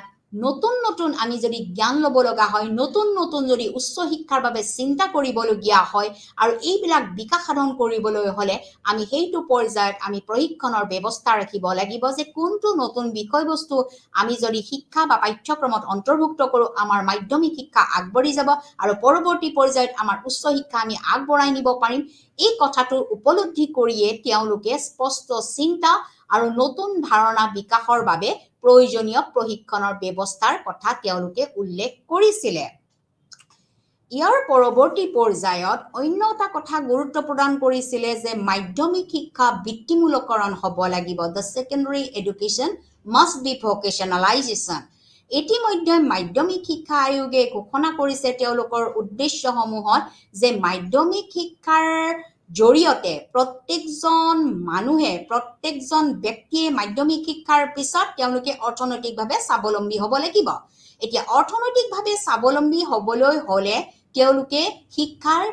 নতুন নতুন আমি যদি জ্ঞান ল'ব লগা হয় নতুন নতুন যদি উচ্চ শিক্ষাৰ বাবে চিন্তা কৰিবলগীয়া হয় আৰু এইবিলাক বিকাশ সাধন কৰিবলৈ হলে আমি সেইটো পৰ্যায়ত আমি প্ৰশিক্ষণৰ ব্যৱস্থা ৰাখিব লাগিব যে কোনটো নতুন বিষয়বস্তু আমি যদি শিক্ষা বা পাঠ্যক্ৰমত অন্তৰ্ভুক্ত কৰো আমাৰ মাধ্যমিক শিক্ষা আগবঢ়ি যাব আৰু পৰৱৰ্তী পৰ্যায়ত আমাৰ উচ্চ শিক্ষা আমি আগবঢ়াই নিব পাৰিম এই কথাটো উপলব্ধি কৰিয়ে তেওঁলোকে স্পষ্ট চিন্তা আৰু নতুন ধাৰণা বিকাশৰ বাবে প্ৰয়োজনীয় প্ৰশিক্ষণৰ ব্যৱস্থাৰ কথা তেওঁলোকে উল্লেখ কৰিছিলে ইয়াৰ পৰৱৰ্তী পৰ্যায়ত অন্য এটা কথা গুৰুত্ব প্ৰদান কৰিছিলে যে মাধ্যমিক শিক্ষা বৃত্তিমূলকৰণ হ'ব লাগিব the secondary education must be vocationalization ইতিমধ্যে মাধ্যমিক শিক্ষা আয়োগে ঘোষণা কৰিছে তেওঁলোকৰ উদ্দেশ্যসমূহত যে মাধ্যমিক শিক্ষাৰ জৰিয়তে প্ৰত্যেকজন মানুহে প্ৰত্যেকজন ব্যক্তিয়ে মাধ্যমিক শিক্ষাৰ পিছত তেওঁলোকে অৰ্থনৈতিকভাৱে স্বাৱলম্বী হ'ব লাগিব এতিয়া অৰ্থনৈতিকভাৱে স্বাৱলম্বী হ'বলৈ হলে তেওঁলোকে শিক্ষাৰ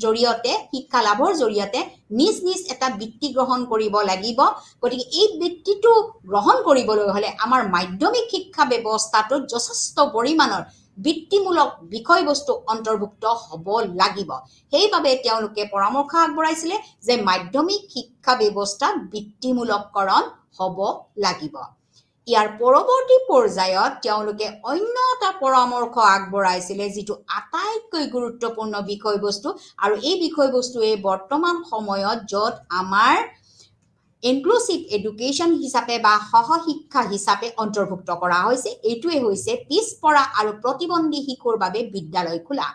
জৰিয়তে শিক্ষা লাভৰ জৰিয়তে নিজ নিজ এটা বৃত্তি গ্ৰহণ কৰিব লাগিব গতিকে এই বৃত্তিটো গ্ৰহণ কৰিবলৈ হলে আমাৰ মাধ্যমিক শিক্ষা ব্যৱস্থাটোত যথেষ্ট পৰিমাণৰ বৃত্তিমূলক বিষয়বস্তু অন্তৰ্ভুক্ত হ'ব লাগিব সেইবাবে তেওঁলোকে পৰামৰ্শ আগবঢ়াইছিলে যে মাধ্যমিক শিক্ষা ব্যৱস্থা বৃত্তিমূলককৰণ হ'ব লাগিব ইয়াৰ পৰৱৰ্তী পৰ্যায়ত তেওঁলোকে অন্য এটা পৰামৰ্শ আগবঢ়াইছিলে যেটো আটাইতকৈ গুৰুত্বপূৰ্ণ বিষয়বস্তু আৰু এই বিষয়বস্তুৱে বৰ্তমান সময়ত যত আমাৰ ইনক্লুসিভ এডুকেশন হিচাপে বা সহশিক্ষা হিচাপে অন্তৰ্ভুক্ত কৰা হৈছে এইটোৱে হৈছে পিছপৰা আৰু প্ৰতিবন্ধী শিশুৰ বাবে বিদ্যালয় খোলা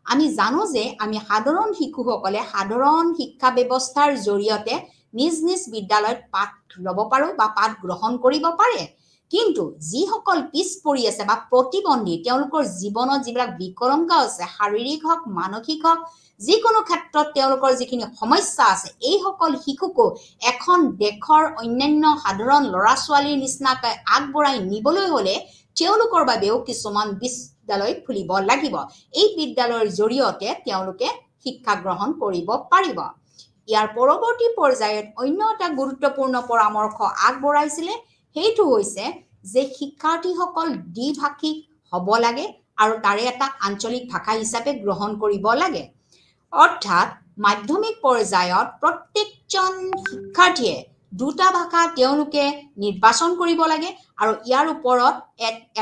আমি জানো যে আমি সাধাৰণ শিশুসকলে সাধাৰণ শিক্ষা ব্যৱস্থাৰ জৰিয়তে নিজ নিজ বিদ্যালয়ত পাঠ ল'ব পাৰো বা পাঠ গ্ৰহণ কৰিব পাৰে কিন্তু যিসকল পিছ পৰি আছে বা প্ৰতিবন্ধী তেওঁলোকৰ জীৱনত যিবিলাক বিকলংক আছে শাৰীৰিক হওক মানসিক হওক যিকোনো ক্ষেত্ৰত তেওঁলোকৰ যিখিনি সমস্যা আছে এই সকল শিশুকো এখন দেশৰ অন্যান্য সাধাৰণ ল'ৰা ছোৱালীৰ নিচিনাকৈ আগবঢ়াই নিবলৈ হলে তেওঁলোকৰ বাবেও কিছুমান বিদ্যালয় খুলিব লাগিব এই বিদ্যালয়ৰ জৰিয়তে তেওঁলোকে শিক্ষা গ্ৰহণ কৰিব পাৰিব ইয়াৰ পৰৱৰ্তী পৰ্যায়ত অন্য এটা গুৰুত্বপূৰ্ণ পৰামৰ্শ আগবঢ়াইছিলে সেইটো হৈছে যে শিক্ষাৰ্থীসকল দ্বিভাষিক হ'ব লাগে আৰু তাৰে এটা আঞ্চলিক ভাষা হিচাপে গ্ৰহণ কৰিব লাগে অৰ্থাৎ মাধ্যমিক পৰ্যায়ত প্ৰত্যেকজন শিক্ষাৰ্থীয়ে দুটা ভাষা তেওঁলোকে নিৰ্বাচন কৰিব লাগে আৰু ইয়াৰ ওপৰত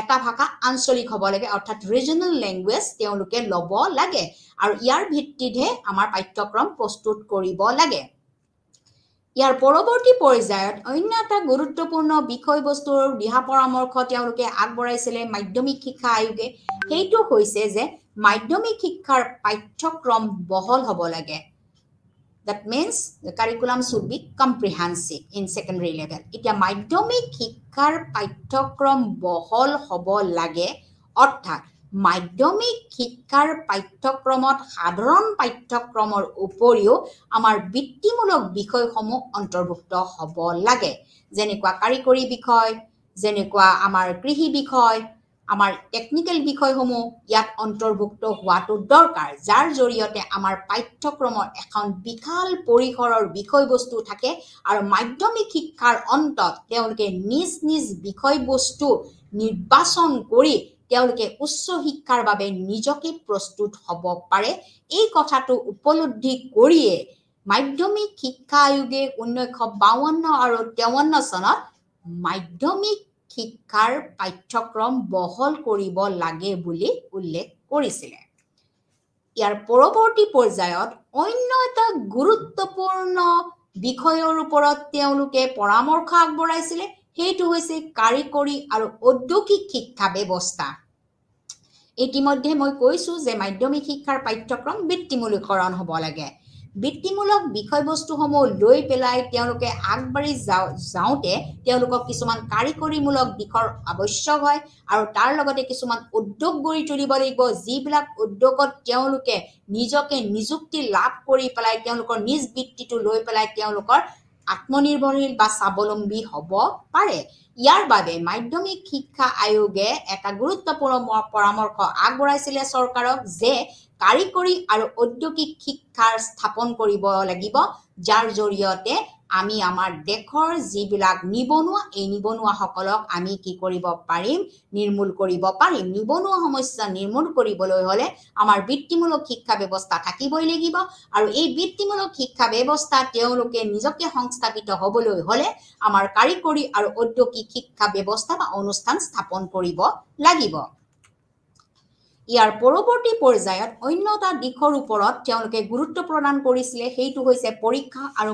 এটা ভাষা আঞ্চলিক হ'ব লাগে অৰ্থাৎ ৰিজনাল লেংগুৱেজ তেওঁলোকে ল'ব লাগে আৰু ইয়াৰ ভিত্তিতহে আমাৰ পাঠ্যক্ৰম প্ৰস্তুত কৰিব লাগে ইয়াৰ পৰৱৰ্তী পৰ্যায়ত অন্য এটা গুৰুত্বপূৰ্ণ বিষয়বস্তুৰ দিহা পৰামৰ্শ তেওঁলোকে আগবঢ়াইছিলে মাধ্যমিক শিক্ষা আয়োগে সেইটো হৈছে যে মাধ্যমিক শিক্ষাৰ পাঠ্যক্ৰম বহল হ'ব লাগে that means the curriculum should be comprehensive in secondary level এতিয়া মাধ্যমিক শিক্ষাৰ পাঠ্যক্ৰম বহল হ'ব লাগে অৰ্থাৎ মাধ্যমিক শিক্ষাৰ পাঠ্যক্ৰমত সাধাৰণ পাঠ্যক্ৰমৰ উপৰিও আমাৰ বৃত্তিমূলক বিষয়সমূহ অন্তৰ্ভুক্ত হ'ব লাগে যেনেকুৱা কাৰিকৰী বিষয় যেনেকুৱা আমাৰ কৃষি বিষয় আমাৰ টেকনিক্যাল বিষয়সমূহ ইয়াত অন্তৰ্ভুক্ত হোৱাটো দৰকাৰ যাৰ জৰিয়তে আমাৰ পাঠ্যক্ৰমৰ এখন বিশাল পৰিসৰৰ বিষয়বস্তু থাকে আৰু মাধ্যমিক শিক্ষাৰ অন্তত তেওঁলোকে নিজ নিজ বিষয়বস্তু নিৰ্বাচন কৰি তেওঁলোকে উচ্চ শিক্ষাৰ বাবে নিজকে প্ৰস্তুত হ'ব পাৰে এই কথাটো উপলব্ধি কৰিয়ে মাধ্যমিক শিক্ষা আয়োগে 1952 আৰু 53 চনত মাধ্যমিক শিক্ষাৰ পাঠ্যক্ৰম বহল কৰিব লাগে বুলি উল্লেখ কৰিছিলে ইয়াৰ পৰৱৰ্তী পৰ্যায়ত অন্য এটা গুৰুত্বপূৰ্ণ বিষয়ৰ ওপৰত তেওঁলোকে পৰামৰ্শ আগবঢ়াইছিলে সেইটো হৈছে কাৰিকৰী আৰু ঔদ্যোগিক শিক্ষা ব্যৱস্থা ইতিমধ্যে মই কৈছো যে মাধ্যমিক শিক্ষাৰ পাঠ্যক্ৰম বৃত্তিমূলকৰণ হ'ব লাগে বৃত্তিমূলক বিষয়বস্তুসমূহ লৈ পেলাই তেওঁলোকে আগবাঢ়ি যাওঁতে তেওঁলোকক কিছুমান কাৰিকৰীমূলক দিশৰ আৱশ্যক হয় আৰু তাৰ লগতে কিছুমান উদ্যোগ গঢ়ি তুলিব লাগিব যিবিলাক উদ্যোগত তেওঁলোকে নিজকে নিযুক্তি লাভ কৰি পেলাই তেওঁলোকৰ নিজ বৃত্তিটো লৈ পেলাই তেওঁলোকৰ আত্মনিৰ্ভৰশীল বা স্বাৱলম্বী হ'ব পাৰে ইয়াৰ বাবে মাধ্যমিক শিক্ষা আয়োগে এটা গুৰুত্বপূৰ্ণ পৰামৰ্শ আগবঢ়াইছিলে চৰকাৰক যে কাৰিকৰী আৰু ঔদ্যোগিক শিক্ষাৰ স্থাপন কৰিব লাগিব যাৰ জৰিয়তে আমি আমাৰ দেশৰ যিবিলাক নিবনুৱা এই নিবনুৱাসকলক আমি কি কৰিব পাৰিম নিৰ্মূল কৰিব পাৰিম নিবনুৱা সমস্যা নিৰ্মূল কৰিবলৈ হলে আমাৰ বৃত্তিমূলক শিক্ষা ব্যৱস্থা থাকিবই লাগিব আৰু এই বৃত্তিমূলক শিক্ষা ব্যৱস্থা তেওঁলোকে নিজকে সংস্থাপিত হ'বলৈ হলে আমাৰ কাৰিকৰী আৰু ঔদ্যোগিক শিক্ষা ব্যৱস্থা বা অনুষ্ঠান স্থাপন কৰিব লাগিব ইয়াৰ পৰৱৰ্তী পৰ্যায়ত অন্য এটা দিশৰ ওপৰত তেওঁলোকে গুৰুত্ব প্ৰদান কৰিছিলে সেইটো হৈছে পৰীক্ষা আৰু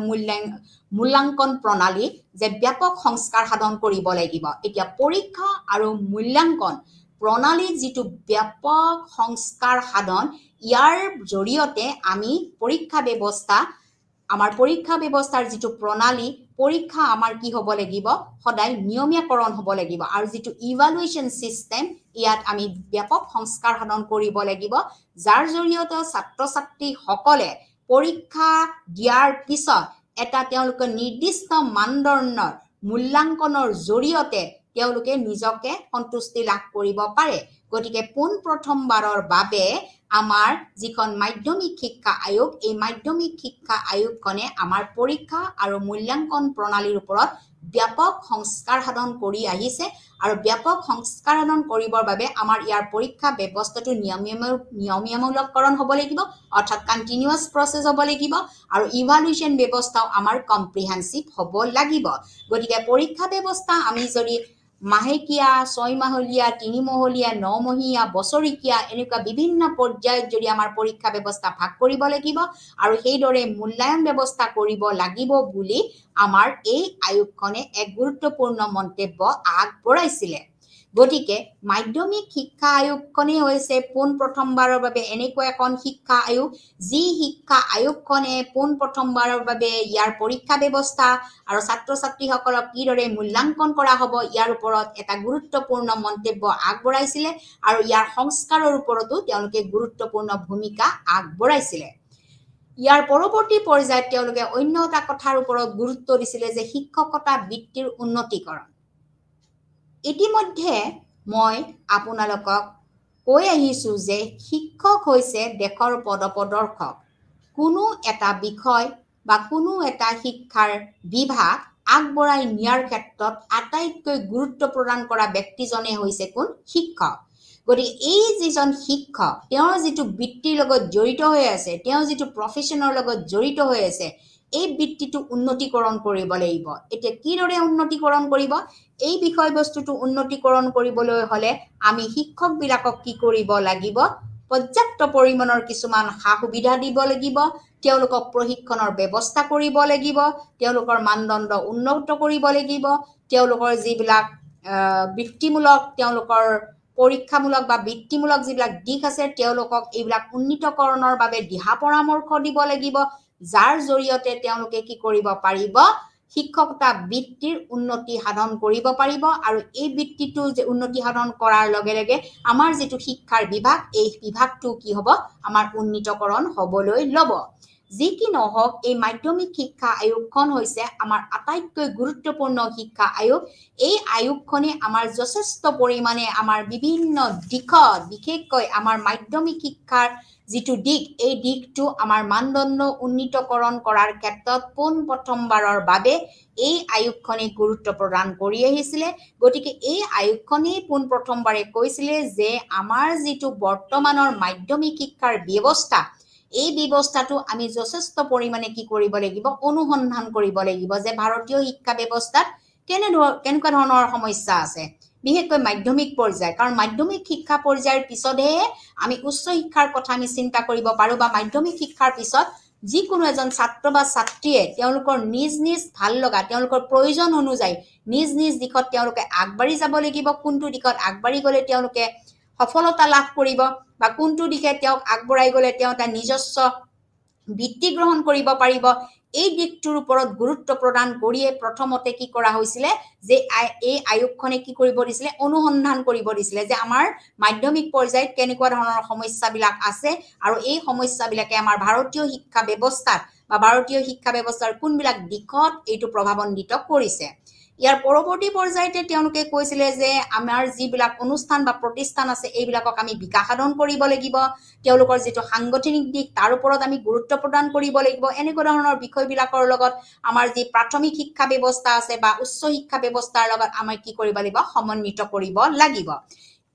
মূল্যাংকন প্ৰণালী যে ব্যাপক সংস্কাৰ সাধন কৰিব লাগিব এতিয়া পৰীক্ষা আৰু মূল্যাংকন প্ৰণালী যিটো ব্যাপক সংস্কাৰ সাধন ইয়াৰ জৰিয়তে আমি পৰীক্ষা ব্যৱস্থা আমাৰ পৰীক্ষা ব্যৱস্থাৰ যিটো প্ৰণালী পৰীক্ষা আমাৰ কি হ'ব লাগিব সদায় নিয়মীয়াকৰণ হ'ব লাগিব আৰু যিটো ইভালুৱেশ্যন সিস্টেম ইয়াত আমি ব্যাপক সংস্কাৰ সাধন কৰিব লাগিব যাৰ জৰিয়তে ছাত্ৰ ছাত্ৰী সকলে পৰীক্ষা দিয়াৰ পিছত এটা তেওঁলোকৰ নিৰ্দিষ্ট মানদণ্ডৰ মূল্যাংকনৰ জৰিয়তে তেওঁলোকে নিজকে সন্তুষ্টি লাভ কৰিব পাৰে গতিকে পোন প্ৰথমবাৰৰ বাবে আমাৰ যিখন মাধ্যমিক শিক্ষা আয়োগ এই মাধ্যমিক শিক্ষা আয়োগখনে আমাৰ পৰীক্ষা আৰু মূল্যাংকন প্ৰণালীৰ ওপৰত ব্যাপক সংস্কাৰ সাধন কৰি আহিছে আৰু ব্যাপক সংস্কাৰ সাধন কৰিবৰ বাবে আমাৰ ইয়াৰ পৰীক্ষা ব্যৱস্থাটো নিয়মীয়ামূলকৰণ হ'ব লাগিব অৰ্থাৎ কন্টিনিউয়াস প্ৰসেস হ'ব লাগিব আৰু ইভালুৱেশ্যন ব্যৱস্থাও আমাৰ কম্প্ৰিহেনসিভ হ'ব লাগিব গতিকে পৰীক্ষা ব্যৱস্থা আমি যদি মাহেকীয়া 6 মাহলীয়া 3 মাহলীয়া 9 মহীয়া বছৰিকীয়া এনেকুৱা বিভিন্ন পৰ্যায়ত যদি আমাৰ পৰীক্ষা ব্যৱস্থা ভাগ কৰিব লাগিব আৰু সেইদৰে মূল্যায়ন ব্যৱস্থা কৰিব লাগিব বুলি আমাৰ এই আয়োগখনে এক গুৰুত্বপূৰ্ণ মন্তব্য আগবঢ়াইছিলে গতিকে মাধ্যমিক শিক্ষা আয়োগখনে হৈছে পোন প্ৰথমবাৰৰ বাবে এনেকুৱা এখন শিক্ষা আয়োগ যি শিক্ষা আয়োগখনে পোন প্ৰথমবাৰৰ বাবে ইয়াৰ পৰীক্ষা ব্যৱস্থা আৰু ছাত্ৰ ছাত্ৰীসকলক কিদৰে মূল্যাংকন কৰা হ'ব ইয়াৰ ওপৰত এটা গুৰুত্বপূৰ্ণ মন্তব্য আগবঢ়াইছিলে আৰু ইয়াৰ সংস্কাৰৰ ওপৰতো তেওঁলোকে গুৰুত্বপূৰ্ণ ভূমিকা আগবঢ়াইছিলে ইয়াৰ পৰৱৰ্তী পৰ্যায়ত তেওঁলোকে অন্য এটা কথাৰ ওপৰত গুৰুত্ব দিছিলে যে শিক্ষকতা বৃত্তিৰ উন্নতিকৰণ ইতিমধ্যে মই আপোনালোকক কৈ আহিছো যে শিক্ষক হৈছে দেশৰ পদপ্ৰদৰ্শক কোনো এটা বিষয় বা কোনো এটা শিক্ষাৰ বিভাগ আগবঢ়াই নিয়াৰ ক্ষেত্ৰত আটাইতকৈ গুৰুত্ব প্ৰদান কৰা ব্যক্তিজনে হৈছে কোন শিক্ষক গতিকে এই যিজন শিক্ষক তেওঁৰ যিটো বৃত্তিৰ লগত জড়িত হৈ আছে তেওঁ যিটো প্ৰফেশ্যনৰ লগত জড়িত হৈ আছে এই বৃত্তিটো উন্নতিকৰণ কৰিব লাগিব এতিয়া কিদৰে উন্নতিকৰণ কৰিব এই বিষয়বস্তুটো উন্নতিকৰণ কৰিবলৈ হলে আমি শিক্ষকবিলাকক কি কৰিব লাগিব পৰ্যাপ্ত পৰিমাণৰ কিছুমান সা-সুবিধা দিব লাগিব তেওঁলোকক প্ৰশিক্ষণৰ ব্যৱস্থা কৰিব লাগিব তেওঁলোকৰ মানদণ্ড উন্নত কৰিব লাগিব তেওঁলোকৰ যিবিলাক বৃত্তিমূলক তেওঁলোকৰ পৰীক্ষামূলক বা বৃত্তিমূলক যিবিলাক দিশ আছে তেওঁলোকক এইবিলাক উন্নীতকৰণৰ বাবে দিহা পৰামৰ্শ দিব লাগিব যাৰ জৰিয়তে তেওঁলোকে কি কৰিব পাৰিব শিক্ষকতা বৃত্তিৰ উন্নতি সাধন কৰিব পাৰিব আৰু এই বৃত্তিটো যে উন্নতি সাধন কৰাৰ লগে লগে আমাৰ যেটো শিক্ষাৰ বিভাগ এই বিভাগটো কি হ'ব আমাৰ উন্নীতকৰণ হ'বলৈ ল'ব যি কি নহওক এই মাধ্যমিক শিক্ষা আয়োগখন হৈছে আমাৰ আটাইতকৈ গুৰুত্বপূৰ্ণ শিক্ষা আয়োগ এই আয়োগখনে আমাৰ যথেষ্ট পৰিমাণে আমাৰ বিভিন্ন দিশত বিশেষকৈ আমাৰ মাধ্যমিক শিক্ষাৰ যিটো দিক এই দিকটো আমাৰ মানদণ্ড উন্নীতকৰণ কৰাৰ ক্ষেত্ৰত পোন প্ৰথমবাৰৰ বাবে এই আয়োগখনে গুৰুত্ব প্ৰদান কৰি আহিছিলে গতিকে এই আয়োগখনে পোন প্ৰথমবাৰে কৈছিলে যে আমাৰ যিটো বৰ্তমানৰ মাধ্যমিক শিক্ষাৰ ব্যৱস্থা এই ব্যৱস্থাটো আমি যথেষ্ট পৰিমাণে কি কৰিব লাগিব অনুসন্ধান কৰিব লাগিব যে ভাৰতীয় শিক্ষা ব্যৱস্থাত কেনেকুৱা ধৰণৰ সমস্যা আছে বিশেষকৈ মাধ্যমিক পৰ্যায় কাৰণ মাধ্যমিক শিক্ষা পৰ্যায়ৰ পিছতহে আমি উচ্চ শিক্ষাৰ কথা আমি চিন্তা কৰিব পাৰো বা মাধ্যমিক শিক্ষাৰ পিছত যিকোনো এজন ছাত্ৰ বা ছাত্ৰীয়ে তেওঁলোকৰ নিজ নিজ ভাল লগা তেওঁলোকৰ প্ৰয়োজন অনুযায়ী নিজ নিজ দিশত তেওঁলোকে আগবাঢ়ি যাব লাগিব কোনটো দিশত আগবাঢ়ি গলে তেওঁলোকে সফলতা লাভ কৰিব বা কোনটো দিশে তেওঁক আগবঢ়াই গলে তেওঁ এটা নিজস্ব বৃত্তি গ্ৰহণ কৰিব পাৰিব এই দিকটোৰ ওপৰত গুৰুত্ব প্ৰদান কৰিয়ে প্ৰথমতে কি কৰা হৈছিলে যে এই আয়োগখনে কি কৰিব দিছিলে অনুসন্ধান কৰিব দিছিলে যে আমাৰ মাধ্যমিক পৰ্যায়ত কেনেকুৱা ধৰণৰ সমস্যাবিলাক আছে আৰু এই সমস্যাবিলাকে আমাৰ ভাৰতীয় শিক্ষা ব্যৱস্থাত বা ভাৰতীয় শিক্ষা ব্যৱস্থাৰ কোনবিলাক দিশত এইটো প্ৰভাৱান্বিত কৰিছে ইয়াৰ পৰৱৰ্তী পৰ্যায়তে তেওঁলোকে কৈছিলে যে আমাৰ যিবিলাক অনুষ্ঠান বা প্ৰতিষ্ঠান আছে এইবিলাকক আমি বিকাশ সাধন কৰিব লাগিব তেওঁলোকৰ যেটো সাংগঠনিক দিক তাৰ ওপৰত আমি গুৰুত্ব প্ৰদান কৰিব লাগিব এনেকুৱা ধৰণৰ বিষয়বিলাকৰ লগত আমাৰ যি প্ৰাথমিক শিক্ষা ব্যৱস্থা আছে বা উচ্চ শিক্ষা ব্যৱস্থাৰ লগত আমি কি কৰিব লাগিব সমন্বিত কৰিব লাগিব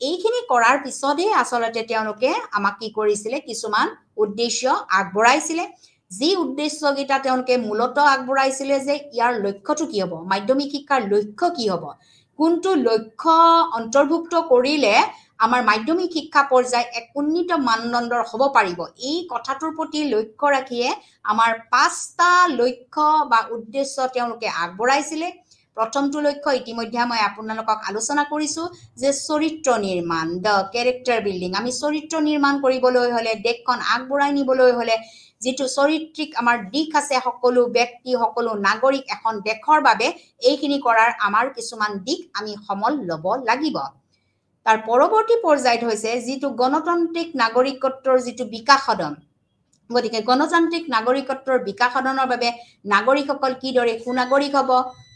এইখিনি কৰাৰ পিছতহে আসলতে তেওঁলোকে আমাক কি কৰিছিলে কিছুমান উদ্দেশ্য আগবঢ়াইছিলে যি উদ্দেশ্যকেইটা তেওঁলোকে মূলত আগবঢ়াইছিলে যে ইয়াৰ লক্ষ্যটো কি হ'ব মাধ্যমিক শিক্ষাৰ লক্ষ্য কি হ'ব কোনটো লক্ষ্য অন্তৰ্ভুক্ত কৰিলে আমাৰ মাধ্যমিক শিক্ষা পৰ্যায় এক উন্নীত মানদণ্ডৰ হ'ব পাৰিব এই কথাটোৰ প্ৰতি লক্ষ্য ৰাখিয়ে আমাৰ 5টা লক্ষ্য বা উদ্দেশ্য তেওঁলোকে আগবঢ়াইছিলে প্ৰথমটো লক্ষ্য ইতিমধ্যে মই আপোনালোকক আলোচনা কৰিছো যে চৰিত্ৰ নিৰ্মাণ দ্য ক্যাৰেক্টাৰ বিল্ডিং আমি চৰিত্ৰ নিৰ্মাণ কৰিবলৈ হলে দেশখন আগবঢ়াই নিবলৈ হলে যেটো চৰিত্ৰিক আমাৰ দিশ আছে সকলো ব্যক্তি সকলো নাগৰিক এখন দেশৰ বাবে এইখিনি কৰাৰ আমাৰ কিছুমান দিক আমি সমল ল'ব লাগিব তাৰ পৰৱৰ্তী পৰ্যায়ত হৈছে যেটো গণতান্ত্ৰিক নাগৰিকত্বৰ যেটো বিকাশ সাধন গতিকে গণতান্ত্ৰিক নাগৰিকত্বৰ বিকাশ সাধনৰ বাবে নাগৰিকসকল কিদৰে সুনাগৰিক হ'ব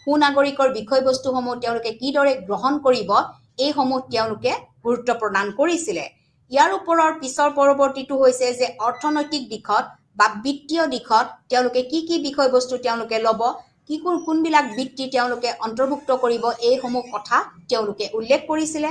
সুনাগৰিকৰ বিষয়বস্তুসমূহ তেওঁলোকে কিদৰে গ্ৰহণ কৰিব এই সমূহ তেওঁলোকে গুৰুত্ব প্ৰদান কৰিছিলে ইয়াৰ ওপৰৰ পিছৰ পৰৱৰ্তীটো হৈছে যে অৰ্থনৈতিক দিশত বা বিত্তীয় দিশত তেওঁলোকে কি বিষয়বস্তু তেওঁলোকে ল'ব কি কোনবিলাক বৃত্তি তেওঁলোকে অন্তৰ্ভুক্ত কৰিব এই সমূহ কথা তেওঁলোকে উল্লেখ কৰিছিলে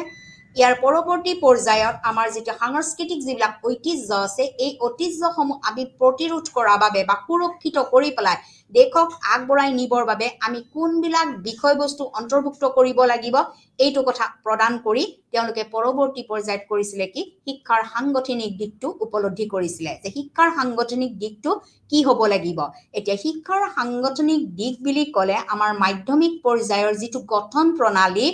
ইয়াৰ পৰৱৰ্তী পৰ্যায়ত আমাৰ যেটা সাংস্কৃতিক যিবিলাক ঐতিহ্য আছে এই ঐতিহ্যসমূহ আমি প্ৰতিৰোধ কৰাৰ বাবে বা সুৰক্ষিত কৰি পেলাই দেশক আগবঢ়াই নিবৰ বাবে আমি কোনবিলাক বিষয়বস্তু অন্তৰ্ভুক্ত কৰিব লাগিব এইটো কথা প্ৰদান কৰি তেওঁলোকে পৰৱৰ্তী পৰ্যায়ত কৰিছিলে কি শিক্ষাৰ সাংগঠনিক দিকটো উপলব্ধি কৰিছিলে যে শিক্ষাৰ সাংগঠনিক দিকটো কি হ'ব লাগিব এতিয়া শিক্ষাৰ সাংগঠনিক দিক বুলি ক'লে আমাৰ মাধ্যমিক পৰ্যায়ৰ যেটো গঠন প্ৰণালী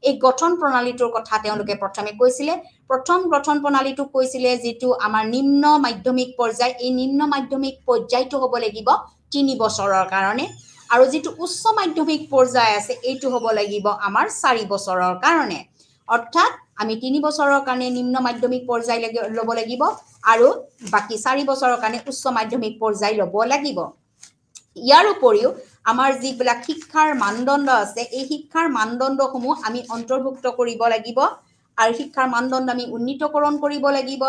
এই গঠন প্ৰণালীটোৰ কথা তেওঁলোকে প্ৰথমে কৈছিলে প্ৰথম গঠন প্ৰণালীটো কৈছিলে যেটো আমাৰ নিম্ন মাধ্যমিক পৰ্যায় এই নিম্ন মাধ্যমিক পৰ্যায়টো হ'ব লাগিব 3 বছৰৰ কাৰণে আৰু যেটো উচ্চ মাধ্যমিক পৰ্যায় আছে এইটো হ'ব লাগিব আমাৰ 4 বছৰৰ কাৰণে অৰ্থাৎ আমি 3 বছৰৰ কাৰণে নিম্ন মাধ্যমিক পৰ্যায় ল'ব লাগিব আৰু বাকি 4 বছৰৰ কাৰণে উচ্চ মাধ্যমিক পৰ্যায় ল'ব লাগিব ইয়াৰ উপৰিও আমাৰ যিবিলাক শিক্ষাৰ মানদণ্ড আছে এই শিক্ষাৰ মানদণ্ডসমূহ আমি অন্তৰ্ভুক্ত কৰিব লাগিব আৰু শিক্ষাৰ মানদণ্ড আমি উন্নীতকৰণ কৰিব লাগিব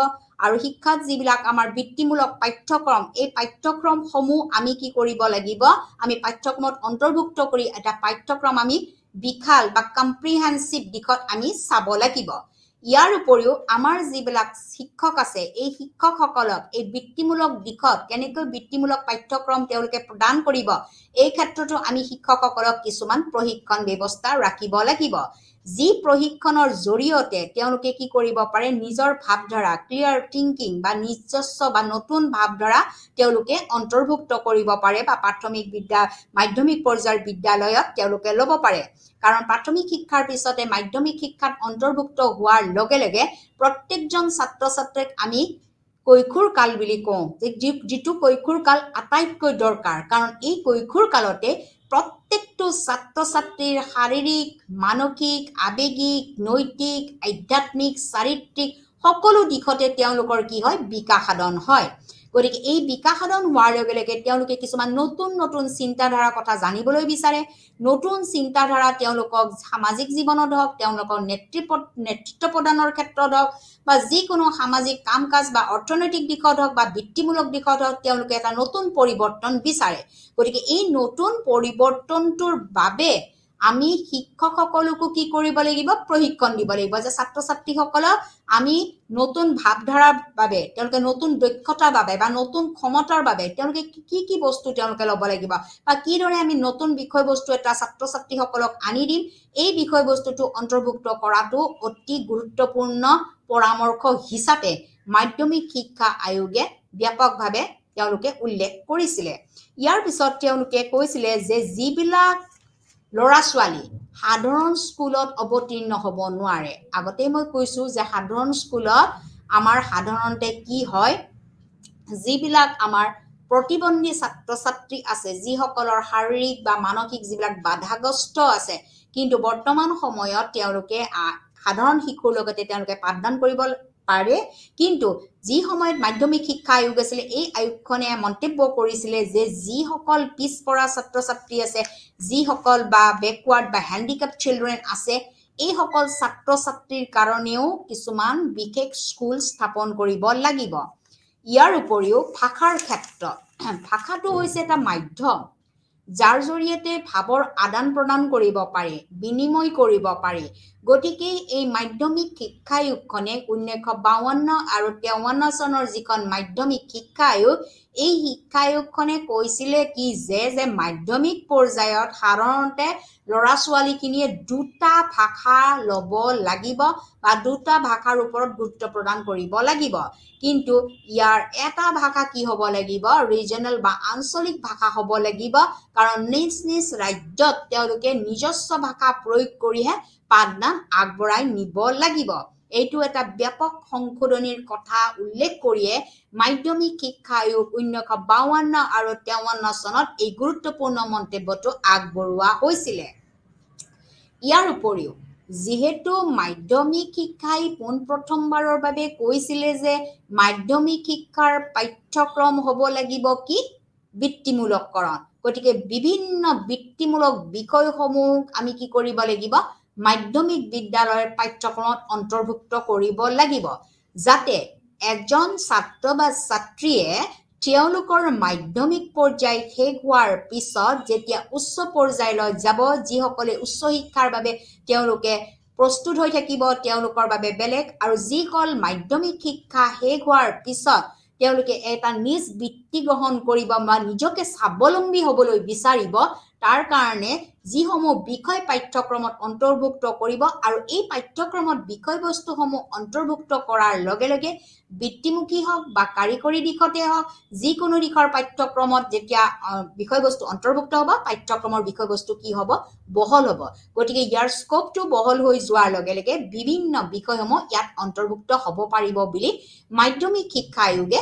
আৰু শিক্ষাত যিবিলাক আমাৰ বৃত্তিমূলক পাঠ্যক্ৰম এই পাঠ্যক্ৰমসমূহ আমি কি কৰিব লাগিব আমি পাঠ্যক্ৰমত অন্তৰ্ভুক্ত কৰি এটা পাঠ্যক্ৰম আমি বিশাল বা কম্প্ৰিহেনসিভ দিশত আমি চাব লাগিব ইয়াৰ উপৰিও আমাৰ যিবিলাক শিক্ষক আছে এই শিক্ষকসকলক এই বৃত্তিমূলক দিশত কেনেকৈ বৃত্তিমূলক পাঠ্যক্ৰম তেওঁলোকে প্ৰদান কৰিব এই ক্ষেত্ৰতো আমি শিক্ষকসকলক কিছুমান প্ৰশিক্ষণ ব্যৱস্থা ৰাখিব লাগিব যি প্ৰশিক্ষণৰ জৰিয়তে তেওঁলোকে কি কৰিব পাৰে নিজৰ ভাৱধাৰা ক্লিয়াৰ থিংকিং বা নিজস্ব বা নতুন ভাৱধাৰা তেওঁলোকে অন্তৰ্ভুক্ত কৰিব পাৰে বা প্ৰাথমিক বিদ্যা মাধ্যমিক পৰ্যায়ৰ বিদ্যালয়ত তেওঁলোকে ল'ব পাৰে কাৰণ প্ৰাথমিক শিক্ষাৰ পিছতে মাধ্যমিক শিক্ষাত অন্তৰ্ভুক্ত হোৱাৰ লগে লগে প্ৰত্যেকজন ছাত্ৰ ছাত্ৰীক আমি কৈশোৰ কাল বুলি কওঁ যেটো কৈশোৰ কাল আটাইতকৈ দৰকাৰ কাৰণ এই কৈশোৰ কালতে প্ৰত্যেকটো ছাত্ৰ ছাত্ৰীৰ শাৰীৰিক মানসিক আবেগিক নৈতিক আধ্যাত্মিক চাৰিত্ৰিক সকলো দিশতে তেওঁলোকৰ কি হয় বিকাশ সাধন হয় গতিকে এই বিকাশ সাধন হোৱাৰ লগে লগে তেওঁলোকে কিছুমান নতুন নতুন চিন্তাধাৰা কথা জানিবলৈ বিচাৰে নতুন চিন্তাধাৰা তেওঁলোকক সামাজিক জীৱনত হওক তেওঁলোকৰ নেতৃত্ব প্ৰদানৰ ক্ষেত্ৰত হওক বা যিকোনো সামাজিক কাম-কাজ বা অৰ্থনৈতিক দিশত হওক বা বৃত্তিমূলক দিশত হওক তেওঁলোকে এটা নতুন পৰিৱৰ্তন বিচাৰে গতিকে এই নতুন পৰিৱৰ্তনটোৰ বাবে আমি শিক্ষকসকলকো কি কৰিব লাগিব প্ৰশিক্ষণ দিব লাগিব যে ছাত্ৰ ছাত্ৰীসকলক আমি নতুন ভাৱধাৰাৰ বাবে তেওঁলোকে নতুন দক্ষতাৰ বাবে বা নতুন ক্ষমতাৰ বাবে তেওঁলোকে কি বস্তু তেওঁলোকে ল'ব লাগিব বা কিদৰে আমি নতুন বিষয়বস্তু এটা ছাত্ৰ ছাত্ৰীসকলক আনি দিম এই বিষয়বস্তুটো অন্তৰ্ভুক্ত কৰাটো অতি গুৰুত্বপূৰ্ণ পৰামৰ্শ হিচাপে মাধ্যমিক শিক্ষা আয়োগে ব্যাপকভাৱে তেওঁলোকে উল্লেখ কৰিছিলে ইয়াৰ পিছত তেওঁলোকে কৈছিলে যে যিবিলাক ল'ৰা ছোৱালী সাধাৰণ স্কুলত অৱতীৰ্ণ হ'ব নোৱাৰে আগতে মই কৈছো যে সাধাৰণ স্কুলত আমাৰ সাধাৰণতে কি হয় যিবিলাক আমাৰ প্ৰতিবন্ধী ছাত্ৰ ছাত্ৰী আছে যিসকলৰ শাৰীৰিক বা মানসিক যিবিলাক বাধাগ্ৰস্ত আছে কিন্তু বৰ্তমান সময়ত তেওঁলোকে সাধাৰণ শিক্ষাৰ লগতে তেওঁলোকে পাঠদান কৰিব পাৰে কিন্তু যি সময়ত মাধ্যমিক শিক্ষা আয়োগ আছিল এই আয়োগখনে মন্তব্য কৰিছিলে যে যিসকল পিছপৰা ছাত্ৰ ছাত্ৰী আছে যিসকল বা বেকৱাৰ্ড বা হ্যান্ডিক্যাপ চিলড্ৰেন আছে এই সকল ছাত্ৰ ছাত্ৰীৰ কাৰণেও কিছুমান বিশেষ স্কুল স্থাপন কৰিব লাগিব ইয়াৰ উপৰিও ভাষাৰ ক্ষেত্ৰত ভাষাটো হৈছে এটা মাধ্যম যাৰ জৰিয়তে ভাৱৰ আদান প্ৰদান কৰিব পাৰে বিনিময় কৰিব পাৰে গতিকে এই মাধ্যমিক শিক্ষা আয়োগখনে 1952 আৰু 53 চনৰ যিখন মাধ্যমিক শিক্ষা আয়োগ এই শিক্ষা আয়োগখনে কৈছিলে কি যে মাধ্যমিক পৰ্যায়ত সাধাৰণতে ল'ৰা ছোৱালীখিনিয়ে দুটা ভাষা ল'ব লাগিব বা দুটা ভাষাৰ ওপৰত গুৰুত্ব প্ৰদান কৰিব লাগিব কিন্তু ইয়াৰ এটা ভাষা কি হ'ব লাগিব ৰিজনাল বা আঞ্চলিক ভাষা হ'ব লাগিব কাৰণ নিজ নিজ ৰাজ্যত তেওঁলোকে নিজস্ব ভাষা প্ৰয়োগ কৰিহে পাঠদান আগবঢ়াই নিব লাগিব এইটো এটা ব্যাপক সংশোধনীৰ কথা উল্লেখ কৰিয়ে মাধ্যমিক শিক্ষা আয়োগ 1952 আৰু 53 চনত এই গুৰুত্বপূৰ্ণ মন্তব্যটো আগবঢ়োৱা হৈছিল ইয়াৰ উপৰিও যিহেতু মাধ্যমিক শিক্ষাই প্ৰথমবাৰৰ বাবে কৈছিলে যে মাধ্যমিক শিক্ষাৰ পাঠ্যক্ৰম হ'ব লাগিব কি বৃত্তিমূলককৰণ গতিকে বিভিন্ন বৃত্তিমূলক বিষয়সমূহ আমি কি কৰিব লাগিব মাধ্যমিক বিদ্যালয়ৰ পাঠ্যক্ৰমত অন্তৰ্ভুক্ত কৰিব লাগিব যাতে এজন ছাত্ৰ বা ছাত্ৰীয়ে তেওঁলোকৰ মাধ্যমিক পৰ্যায় শেষ হোৱাৰ পিছত যেতিয়া উচ্চ পৰ্যায়লৈ যাব যিসকলে উচ্চ শিক্ষাৰ বাবে তেওঁলোকে প্ৰস্তুত হৈ থাকিব তেওঁলোকৰ বাবে বেলেগ আৰু যিসকল মাধ্যমিক শিক্ষা শেষ হোৱাৰ পিছত তেওঁলোকে এটা নিজ বৃত্তি গ্ৰহণ কৰিব বা নিজকে স্বাৱলম্বী হ'বলৈ বিচাৰিব তাৰ কাৰণে যিসমূহ বিষয় পাঠ্যক্ৰমত অন্তৰ্ভুক্ত কৰিব আৰু এই পাঠ্যক্ৰমত বিষয়বস্তুসমূহ অন্তৰ্ভুক্ত কৰাৰ লগে লগে বৃত্তিমুখী হওক বা কাৰিকৰী দিশতে হওক যিকোনো দিশৰ পাঠ্যক্ৰমত যেতিয়া বিষয়বস্তু অন্তৰ্ভুক্ত হ'ব পাঠ্যক্ৰমৰ বিষয়বস্তু কি হ'ব বহল হ'ব গতিকে ইয়াৰ স্কোপটো বহল হৈ যোৱাৰ লগে লগে বিভিন্ন বিষয়সমূহ ইয়াত অন্তৰ্ভুক্ত হ'ব পাৰিব বুলি মাধ্যমিক শিক্ষা আয়োগে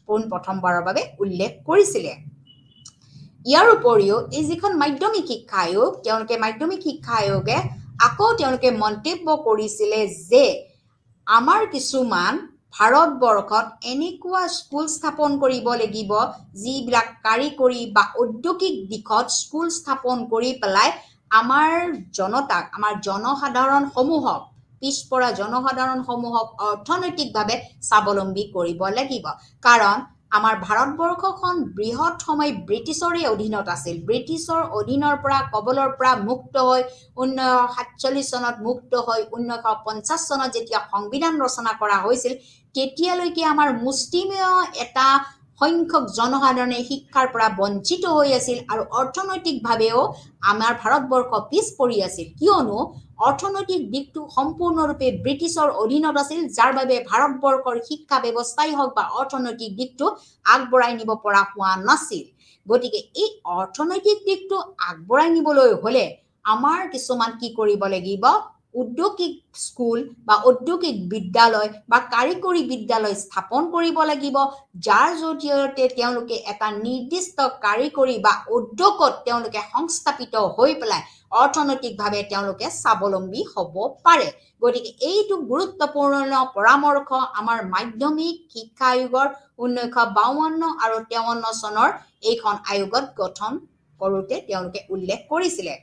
প্ৰথমবাৰৰ বাবে উল্লেখ কৰিছিলে ইয়াৰ উপৰিও এই যিখন মাধ্যমিক শিক্ষা আয়োগ তেওঁলোকে মাধ্যমিক শিক্ষা আয়োগে আকৌ তেওঁলোকে মন্তব্য কৰিছিলে যে আমাৰ কিছুমান ভাৰতবৰ্ষত এনেকুৱা স্কুল স্থাপন কৰিব লাগিব যিবিলাক কাৰিকৰী বা ঔদ্যোগিক দিশত স্কুল স্থাপন কৰি পেলাই আমাৰ জনতাক আমাৰ জনসাধাৰণ সমূহক পিছপৰা জনসাধাৰণ সমূহক অৰ্থনৈতিকভাৱে স্বাৱলম্বী কৰিব লাগিব কাৰণ আমাৰ ভাৰতবৰ্ষখন বৃহৎ সময় ব্ৰিটিছৰে অধীনত আছিল ব্ৰিটিছৰ অধীনৰ পৰা কবলৰ পৰা মুক্ত হৈ 1947 চনত মুক্ত হৈ 1950 চনত যেতিয়া সংবিধান ৰচনা কৰা হৈছিল তেতিয়ালৈকে আমাৰ মুষ্টিমেয় এটা সংখ্যক জনসাধাৰণে শিক্ষাৰ পৰা বঞ্চিত হৈ আছিল আৰু অৰ্থনৈতিকভাৱেও আমাৰ ভাৰতবৰ্ষ পিছ পৰি আছিল কিয়নো অৰ্থনৈতিক দিকটো সম্পূৰ্ণৰূপে ব্ৰিটিছৰ অধীনত আছিল যাৰ বাবে ভাৰতবৰ্ষৰ শিক্ষা ব্যৱস্থাই হওক বা অৰ্থনৈতিক দিকটো আগবঢ়াই নিব পৰা হোৱা নাছিল গতিকে এই অৰ্থনৈতিক দিকটো আগবঢ়াই নিবলৈ হলে আমাৰ কিছুমান কি কৰিব লাগিব উদ্যোগিক স্কুল বা ঔদ্যোগিক বিদ্যালয় বা কাৰিকৰী বিদ্যালয় স্থাপন কৰিব লাগিব যাৰ জৰিয়তে তেওঁলোকে এটা নিৰ্দিষ্ট কাৰিকৰী বা উদ্যোগত তেওঁলোকে সংস্থাপিত হৈ পেলাই অৰ্থনৈতিকভাৱে তেওঁলোকে স্বাৱলম্বী হ'ব পাৰে গতিকে এইটো গুৰুত্বপূৰ্ণ পৰামৰ্শ আমাৰ মাধ্যমিক শিক্ষা আয়োগৰ 1952 আৰু 53 চনৰ এইখন আয়োগত গঠন কৰোতে তেওঁলোকে উল্লেখ কৰিছিলে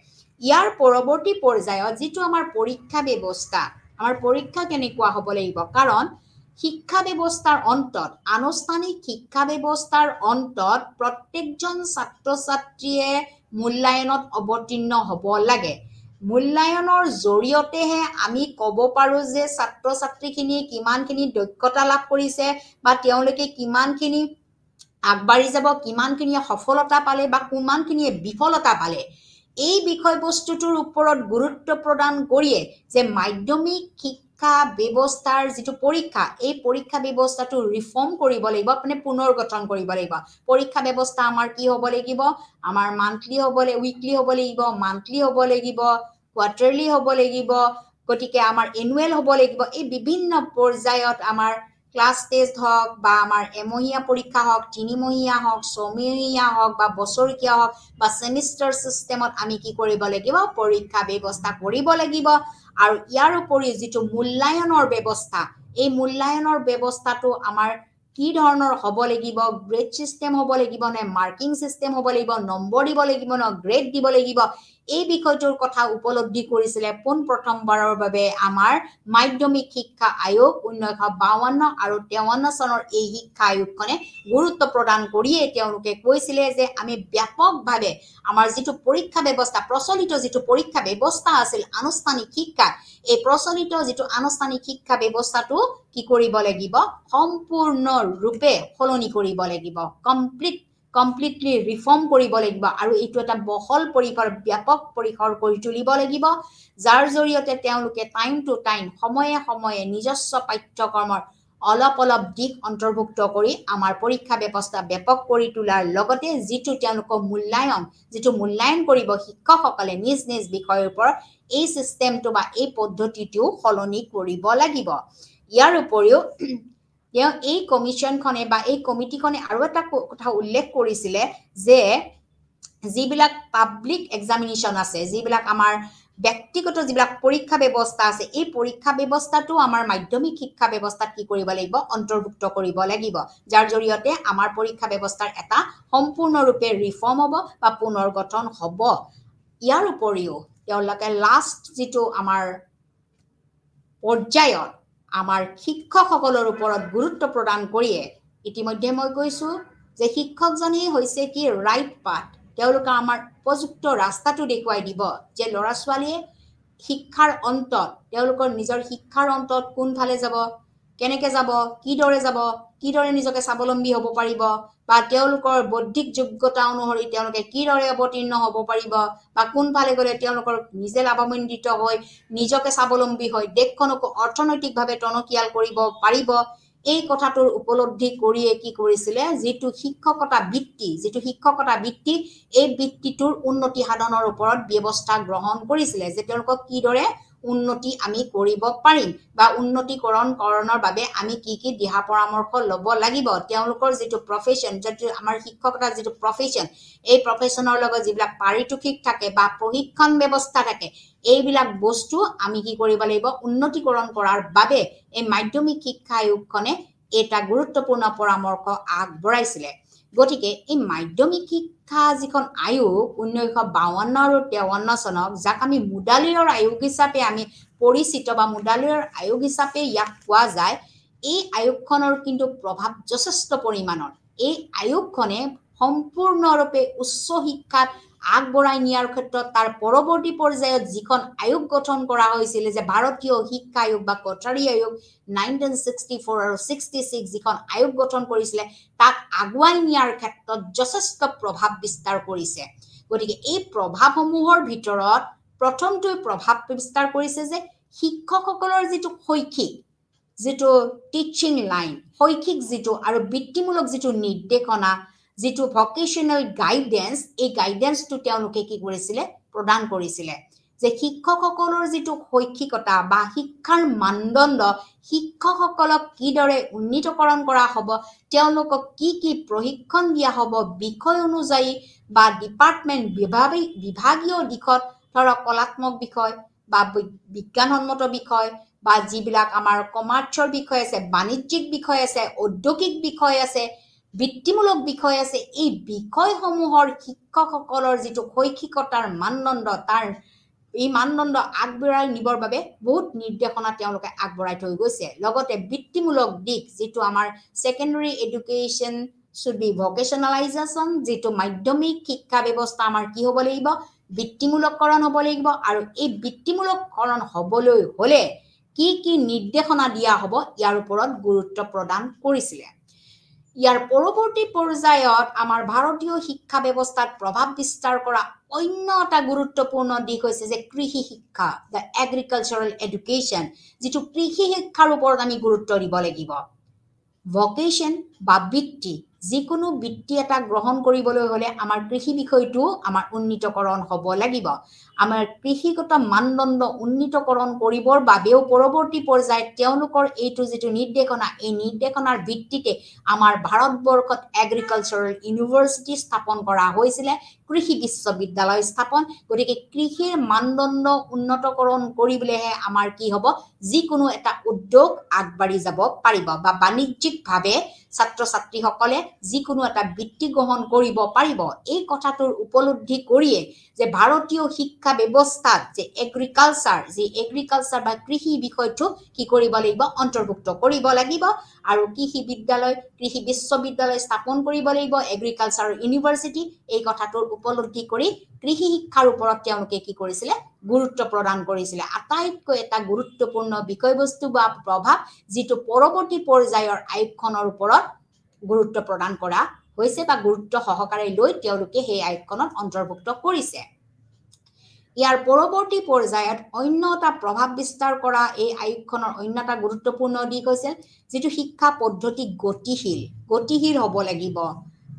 ইয়াৰ পৰৱৰ্তী পৰ্যায়ত যেটো আমাৰ পৰীক্ষা ব্যৱস্থা আমাৰ পৰীক্ষা কেনেকুৱা হ'ব লাগিব কাৰণ শিক্ষা ব্যৱস্থাৰ অন্তত আনুষ্ঠানিক শিক্ষা ব্যৱস্থাৰ অন্তত প্ৰত্যেকজন ছাত্ৰ ছাত্ৰীয়ে মূল্যায়নত অৱতীৰ্ণ হ'ব লাগে মূল্যায়নৰ জৰিয়তেহে আমি ক'ব পাৰো যে ছাত্ৰ ছাত্ৰীখিনি কিমানখিনি দক্ষতা লাভ কৰিছে বা তেওঁলোকে কিমানখিনি আগবাঢ়ি যাব কিমানখিনি সফলতা পালে বা কিমানখিনি বিফলতা পালে এই বিষয়বস্তুটোৰ ওপৰত গুৰুত্ব প্ৰদান কৰিয়ে যে মাধ্যমিক শিক্ষা ব্যৱস্থাৰ যেটো পৰীক্ষা এই পৰীক্ষা ব্যৱস্থাটো ৰিফৰ্ম কৰিব লাগিব মানে পুনৰ্গঠন কৰিব লাগিব পৰীক্ষা ব্যৱস্থা আমাৰ কি হ'ব লাগিব আমাৰ মান্থলি হ'ব লাগিব উইকলি হ'ব লাগিব মান্থলি হ'ব লাগিব কোৱাৰ্টাৰলি হ'ব লাগিব গতিকে আমাৰ এনুৱেল হ'ব লাগিব এই বিভিন্ন পৰ্যায়ত আমাৰ ক্লাছ টেষ্ট হওক বা আমাৰ এমহীয়া পৰীক্ষা হওক তিনিমহীয়া হওক ছমহীয়া হওক বা বছৰীয়া হওক বা সেমিষ্টাৰ সিস্টেমত আমি কি কৰিব লাগিব পৰীক্ষা ব্যৱস্থা কৰিব লাগিব আৰু ইয়াৰ উপৰি যেটো মূল্যায়নৰ ব্যৱস্থা এই মূল্যায়নৰ ব্যৱস্থাটো আমাৰ কি ধৰণৰ হ'ব লাগিব গ্ৰেড সিস্টেম হ'ব লাগিব নে মাৰ্কিং সিস্টেম হ'ব লাগিব নম্বৰ দিব লাগিব না গ্ৰেড দিব লাগিব এই বিষয়টোৰ কথা উপলব্ধি কৰিছিলে পোন প্ৰথমবাৰৰ বাবে আমাৰ মাধ্যমিক শিক্ষা আয়োগ 1952 আৰু 53 চনৰ এই শিক্ষা আয়োগখনে গুৰুত্ব প্ৰদান কৰিয়ে তেওঁলোকে কৈছিলে যে আমি ব্যাপকভাৱে আমাৰ যেটো পৰীক্ষা ব্যৱস্থা প্ৰচলিত যেটো পৰীক্ষা ব্যৱস্থা আছিল আনুষ্ঠানিক শিক্ষা এই প্ৰচলিত যেটো আনুষ্ঠানিক শিক্ষা ব্যৱস্থাটো কি কৰিব লাগিব সম্পূৰ্ণ ৰূপে সলনি কৰিব লাগিব কমপ্লিটলি ৰিফৰ্ম কৰিব লাগিব আৰু এইটো এটা বহল পৰিসৰ ব্যাপক পৰিসৰ কৰি তুলিব লাগিব যাৰ জৰিয়তে তেওঁলোকে টাইম টু টাইম সময়ে সময়ে নিজস্ব পাঠ্যক্ৰমৰ অলপ দিক অন্তৰ্ভুক্ত কৰি আমাৰ পৰীক্ষা ব্যৱস্থা ব্যাপক কৰি তোলাৰ লগতে যেটো তেওঁলোকৰ মূল্যায়ন কৰিব শিক্ষকসকলে নিজ নিজ বিষয়ৰ ওপৰত এই সিস্টেমটো বা এই পদ্ধতিটো সলনি কৰিব লাগিব ইয়াৰ উপৰিও এই কমিশনখনে বা এই কমিটিখনে আৰু এটা কথা উল্লেখ কৰিছিলে যে যিবিলাক পাব্লিক এক্সামিনেশন আছে যিবিলাক আমাৰ ব্যক্তিগত যিবিলাক পৰীক্ষা ব্যৱস্থা আছে এই পৰীক্ষা ব্যৱস্থাটো আমাৰ মাধ্যমিক শিক্ষা ব্যৱস্থাত কি কৰিব লাগিব অন্তৰ্ভুক্ত কৰিব লাগিব যাৰ জৰিয়তে আমাৰ পৰীক্ষা ব্যৱস্থাৰ এটা সম্পূৰ্ণৰূপে ৰিফৰ্ম হ'ব বা পুনৰ্গঠন হ'ব ইয়াৰ উপৰিও তেওঁলোকে লাষ্ট যেটো আমাৰ পৰ্যায়ত আমাৰ শিক্ষকসকলৰ ওপৰত গুৰুত্ব প্ৰদান কৰিয়ে ইতিমধ্যে মই কৈছো যে শিক্ষকজনেই হৈছে কি ৰাইট পাথ তেওঁলোকে আমাৰ উপযুক্ত ৰাস্তাটো দেখুৱাই দিব যে ল'ৰা ছোৱালীয়ে শিক্ষাৰ অন্তত তেওঁলোকৰ নিজৰ শিক্ষাৰ অন্তত কোন ফালে যাব কেনেকে যাব কিদৰে নিজকে স্বাৱলম্বী হ'ব পাৰিব বা তেওঁলোকৰ বৌদ্ধিক যোগ্যতা অনুসৰি তেওঁলোকে কিদৰে অৱতীৰ্ণ হ'ব পাৰিব বা কোনফালে গ'লে তেওঁলোকৰ নিজে লাভান্বিত হৈ নিজকে স্বাৱলম্বী হৈ দেশখনক অৰ্থনৈতিকভাৱে টনকিয়াল কৰিব পাৰিব এই কথাটোৰ উপলব্ধি কৰিয়ে কি কৰিছিলে যিটো শিক্ষকতা বৃত্তি এই বৃত্তিটোৰ উন্নতি সাধনৰ ওপৰত ব্যৱস্থা গ্ৰহণ কৰিছিলে যে তেওঁলোকক কিদৰে উন্নতি আমি কৰিব পাৰিম বা উন্নতিকৰণৰ বাবে আমি কি দিহা পৰামৰ্শ ল'ব লাগিব তেওঁলোকৰ যিটো প্ৰফেশন যেটো আমাৰ শিক্ষকতাৰ যিটো প্ৰফেশন এই প্ৰফেশনৰ লগত যিবিলাক পাৰিতোষিক থাকে বা প্ৰশিক্ষণ ব্যৱস্থা থাকে এইবিলাক বস্তু আমি কি কৰিব লাগিব উন্নতিকৰণ কৰাৰ বাবে এই মাধ্যমিক শিক্ষা আয়োগখনে এটা গুৰুত্বপূৰ্ণ পৰামৰ্শ আগবঢ়াইছিলে গতিকে এই মাধ্যমিক শিক্ষা যিখন আয়োগ 1952 আৰু 53 চনক যাক আমি মুডালিয়ৰ আয়োগ হিচাপে আমি পৰিচিত বা মুডালিয়ৰ আয়োগ হিচাপে ইয়াক কোৱা যায় এই আয়োগখনৰ কিন্তু প্ৰভাৱ যথেষ্ট পৰিমাণৰ এই আয়োগখনে সম্পূৰ্ণৰূপে উচ্চ শিক্ষাত আগবঢ়াই নিয়াৰ ক্ষেত্ৰত তাৰ পৰৱৰ্তী পৰ্যায়ত যিখন আয়োগ গঠন কৰা হৈছিল যে ভাৰতীয় শিক্ষা আয়োগ বা কোঠাৰী আয়োগ 1964 আৰু 66 যিখন আয়োগ গঠন কৰিছিল তাক আগুৱাই নিয়াৰ ক্ষেত্ৰত যথেষ্ট প্ৰভাৱ বিস্তাৰ কৰিছে গতিকে এই প্ৰভাৱসমূহৰ ভিতৰত প্ৰথমটো প্ৰভাৱ বিস্তাৰ কৰিছে যে শিক্ষকসকলৰ যিটো শৈক্ষিক যিটো টিচিং লাইন শৈক্ষিক যিটো আৰু বৃত্তিমূলক যিটো নিৰ্দেশনা যিটো ভকেশনাল গাইডেন্স এই গাইডেন্সটো তেওঁলোকে কি কৰিছিলে প্ৰদান কৰিছিলে যে শিক্ষকসকলৰ যিটো শৈক্ষিকতা বা শিক্ষাৰ মানদণ্ড শিক্ষকসকলক কিদৰে উন্নীতকৰণ কৰা হ'ব তেওঁলোকক কি প্ৰশিক্ষণ দিয়া হ'ব বিষয় অনুযায়ী বা ডিপাৰ্টমেন্ট বিভাগীয় দিশত ধৰক কলাত্মক বিষয় বা বিজ্ঞানসন্মত বিষয় বা যিবিলাক আমাৰ কমাৰ্চৰ বিষয় আছে বাণিজ্যিক বিষয় আছে ঔদ্যোগিক বিষয় আছে বৃত্তিমূলক বিষয় আছে এই বিষয়সমূহৰ শিক্ষকসকলৰ যিটো শৈক্ষিকতাৰ মানদণ্ড তাৰ এই মানদণ্ড আগবঢ়াই নিবৰ বাবে বহুত নিৰ্দেশনা তেওঁলোকে আগবঢ়াই থৈ গৈছে লগতে বৃত্তিমূলক দিক যিটো আমাৰ সেকেন্ডাৰী এডুকেশ্যন শুড বি ভকেশনালাইজেশ্যন যিটো মাধ্যমিক শিক্ষা ব্যৱস্থা আমাৰ কি হ'ব লাগিব বৃত্তিমূলককৰণ হ'ব লাগিব আৰু এই বৃত্তিমূলককৰণ হ'বলৈ হ'লে কি নিৰ্দেশনা দিয়া হ'ব ইয়াৰ ওপৰত গুৰুত্ব প্ৰদান কৰিছিলে ইয়াৰ পৰৱৰ্তী পৰ্যায়ত আমাৰ ভাৰতীয় শিক্ষা ব্যৱস্থাত প্ৰভাৱ বিস্তাৰ কৰা অন্য এটা গুৰুত্বপূৰ্ণ দিশ হৈছে যে কৃষি শিক্ষা দ্য এগ্ৰিকালচাৰেল এডুকেশ্যন যিটো কৃষি শিক্ষাৰ ওপৰত আমি গুৰুত্ব দিব লাগিব ভকেশন বা বৃত্তি যিকোনো বৃত্তি এটা গ্ৰহণ কৰিবলৈ হ'লে আমাৰ কৃষি বিষয়টো আমাৰ উন্নীতকৰণ হ'ব লাগিব আমাৰ কৃষিগত মানদণ্ড উন্নীতকৰণ কৰিবৰ বাবেও পৰৱৰ্তী পৰ্যায়ত তেওঁলোকৰ এইটো যিটো নিৰ্দেশনা এই নিৰ্দেশনাৰ ভিত্তিতে আমাৰ ভাৰতবৰ্ষত এগ্ৰিকালচাৰেল ইউনিভাৰ্চিটি স্থাপন কৰা হৈছিল কৃষি বিশ্ববিদ্যালয় স্থাপন গতিকে কৃষিৰ মানদণ্ড উন্নতকৰণ কৰিবলৈহে আমাৰ কি হ'ব যিকোনো এটা উদ্যোগ আগবাঢ়ি যাব পাৰিব বা বাণিজ্যিকভাৱে ছাত্ৰ ছাত্ৰীসকলে যিকোনো এটা বৃত্তি গ্ৰহণ কৰিব পাৰিব এই কথাটোৰ উপলব্ধি কৰিয়ে যে ভাৰতীয় শিক্ষা ব্যৱস্থাত যে এগ্ৰিকালচাৰ বা কৃষি বিষয়টো কি কৰিব লাগিব অন্তৰ্ভুক্ত কৰিব লাগিব আৰু কৃষি বিশ্ববিদ্যালয় স্থাপন কৰিব লাগিব এগ্ৰিকালচাৰ ইউনিভাৰ্চিটি এই কথাটোৰ উপলব্ধি কৰি কৃষি শিক্ষাৰ ওপৰত তেওঁলোকে কি কৰিছিলে গুৰুত্ব প্ৰদান কৰিছিলে আটাইতকৈ এটা গুৰুত্বপূৰ্ণ বিষয়বস্তু বা প্ৰভাৱ যিটো পৰৱৰ্তী পৰ্যায়ৰ আয়োগখনৰ ওপৰত গুৰুত্ব প্ৰদান কৰা হৈছে বা গুৰুত্ব সহকাৰে লৈ তেওঁলোকে সেই আয়োগখনত অন্তৰ্ভুক্ত কৰিছে ইয়াৰ পৰৱৰ্তী পৰ্যায়ত অন্য এটা প্ৰভাৱ বিস্তাৰ কৰা এই আয়োগখনৰ অন্য এটা গুৰুত্বপূৰ্ণ দিশ হৈছে যিটো শিক্ষা পদ্ধতি গতিশীল হ'ব লাগিব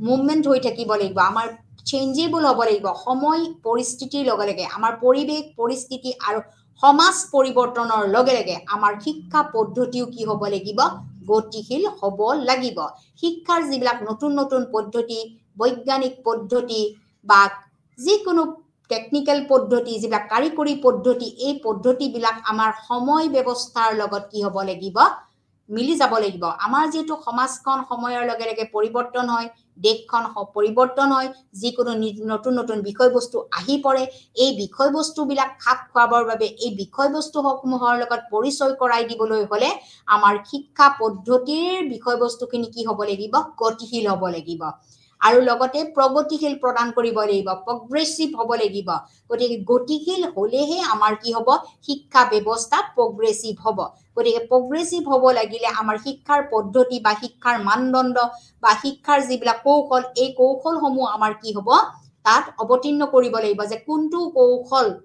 মুভমেন্ট হৈ থাকিব লাগিব আমাৰ চেঞ্জেবল হ'ব লাগিব সময় পৰিস্থিতিৰ লগে লগে আমাৰ পৰিৱেশ পৰিস্থিতি আৰু সমাজ পৰিৱৰ্তনৰ লগে লগে আমাৰ শিক্ষা পদ্ধতিও কি হ'ব লাগিব গতিশীল হ'ব লাগিব শিক্ষাৰ যিবিলাক নতুন পদ্ধতি বৈজ্ঞানিক পদ্ধতি বা যিকোনো টেকনিক্যাল পদ্ধতি যিবিলাক কাৰিকৰী পদ্ধতি এই পদ্ধতিবিলাক আমাৰ সময় ব্যৱস্থাৰ লগত কি হ'ব লাগিব মিলি যাব লাগিব আমাৰ যেটো সমাজখন সময়ৰ লগে লগে পৰিৱৰ্তন হয় দেশখন পৰিৱৰ্তন হয় যিকোনো নতুন বিষয়বস্তু আহি পৰে এই বিষয়বস্তুবিলাক খাপ খোৱাবৰ বাবে এই বিষয়বস্তুসমূহৰ লগত পৰিচয় কৰাই দিবলৈ হ'লে আমাৰ শিক্ষা পদ্ধতিৰ বিষয়বস্তুখিনি কি হ'ব লাগিব গতিশীল হ'ব লাগিব আৰু লগতে প্ৰগতিশীল প্ৰদান কৰিব লাগিব প্ৰগ্ৰেছিভ হ'ব লাগিব গতিকে গতিশীল হলেহে আমাৰ কি হ'ব শিক্ষা ব্যৱস্থা প্ৰগ্ৰেছিভ হ'ব গতিকে প্ৰগ্ৰেছিভ হ'ব লাগিলে আমাৰ শিক্ষাৰ পদ্ধতি বা শিক্ষাৰ মানদণ্ড বা শিক্ষাৰ যিবিলাক কৌশল এই কৌশলসমূহ আমাৰ কি হ'ব তাত অৱতীৰ্ণ কৰিব লাগিব যে কোনটো কৌশল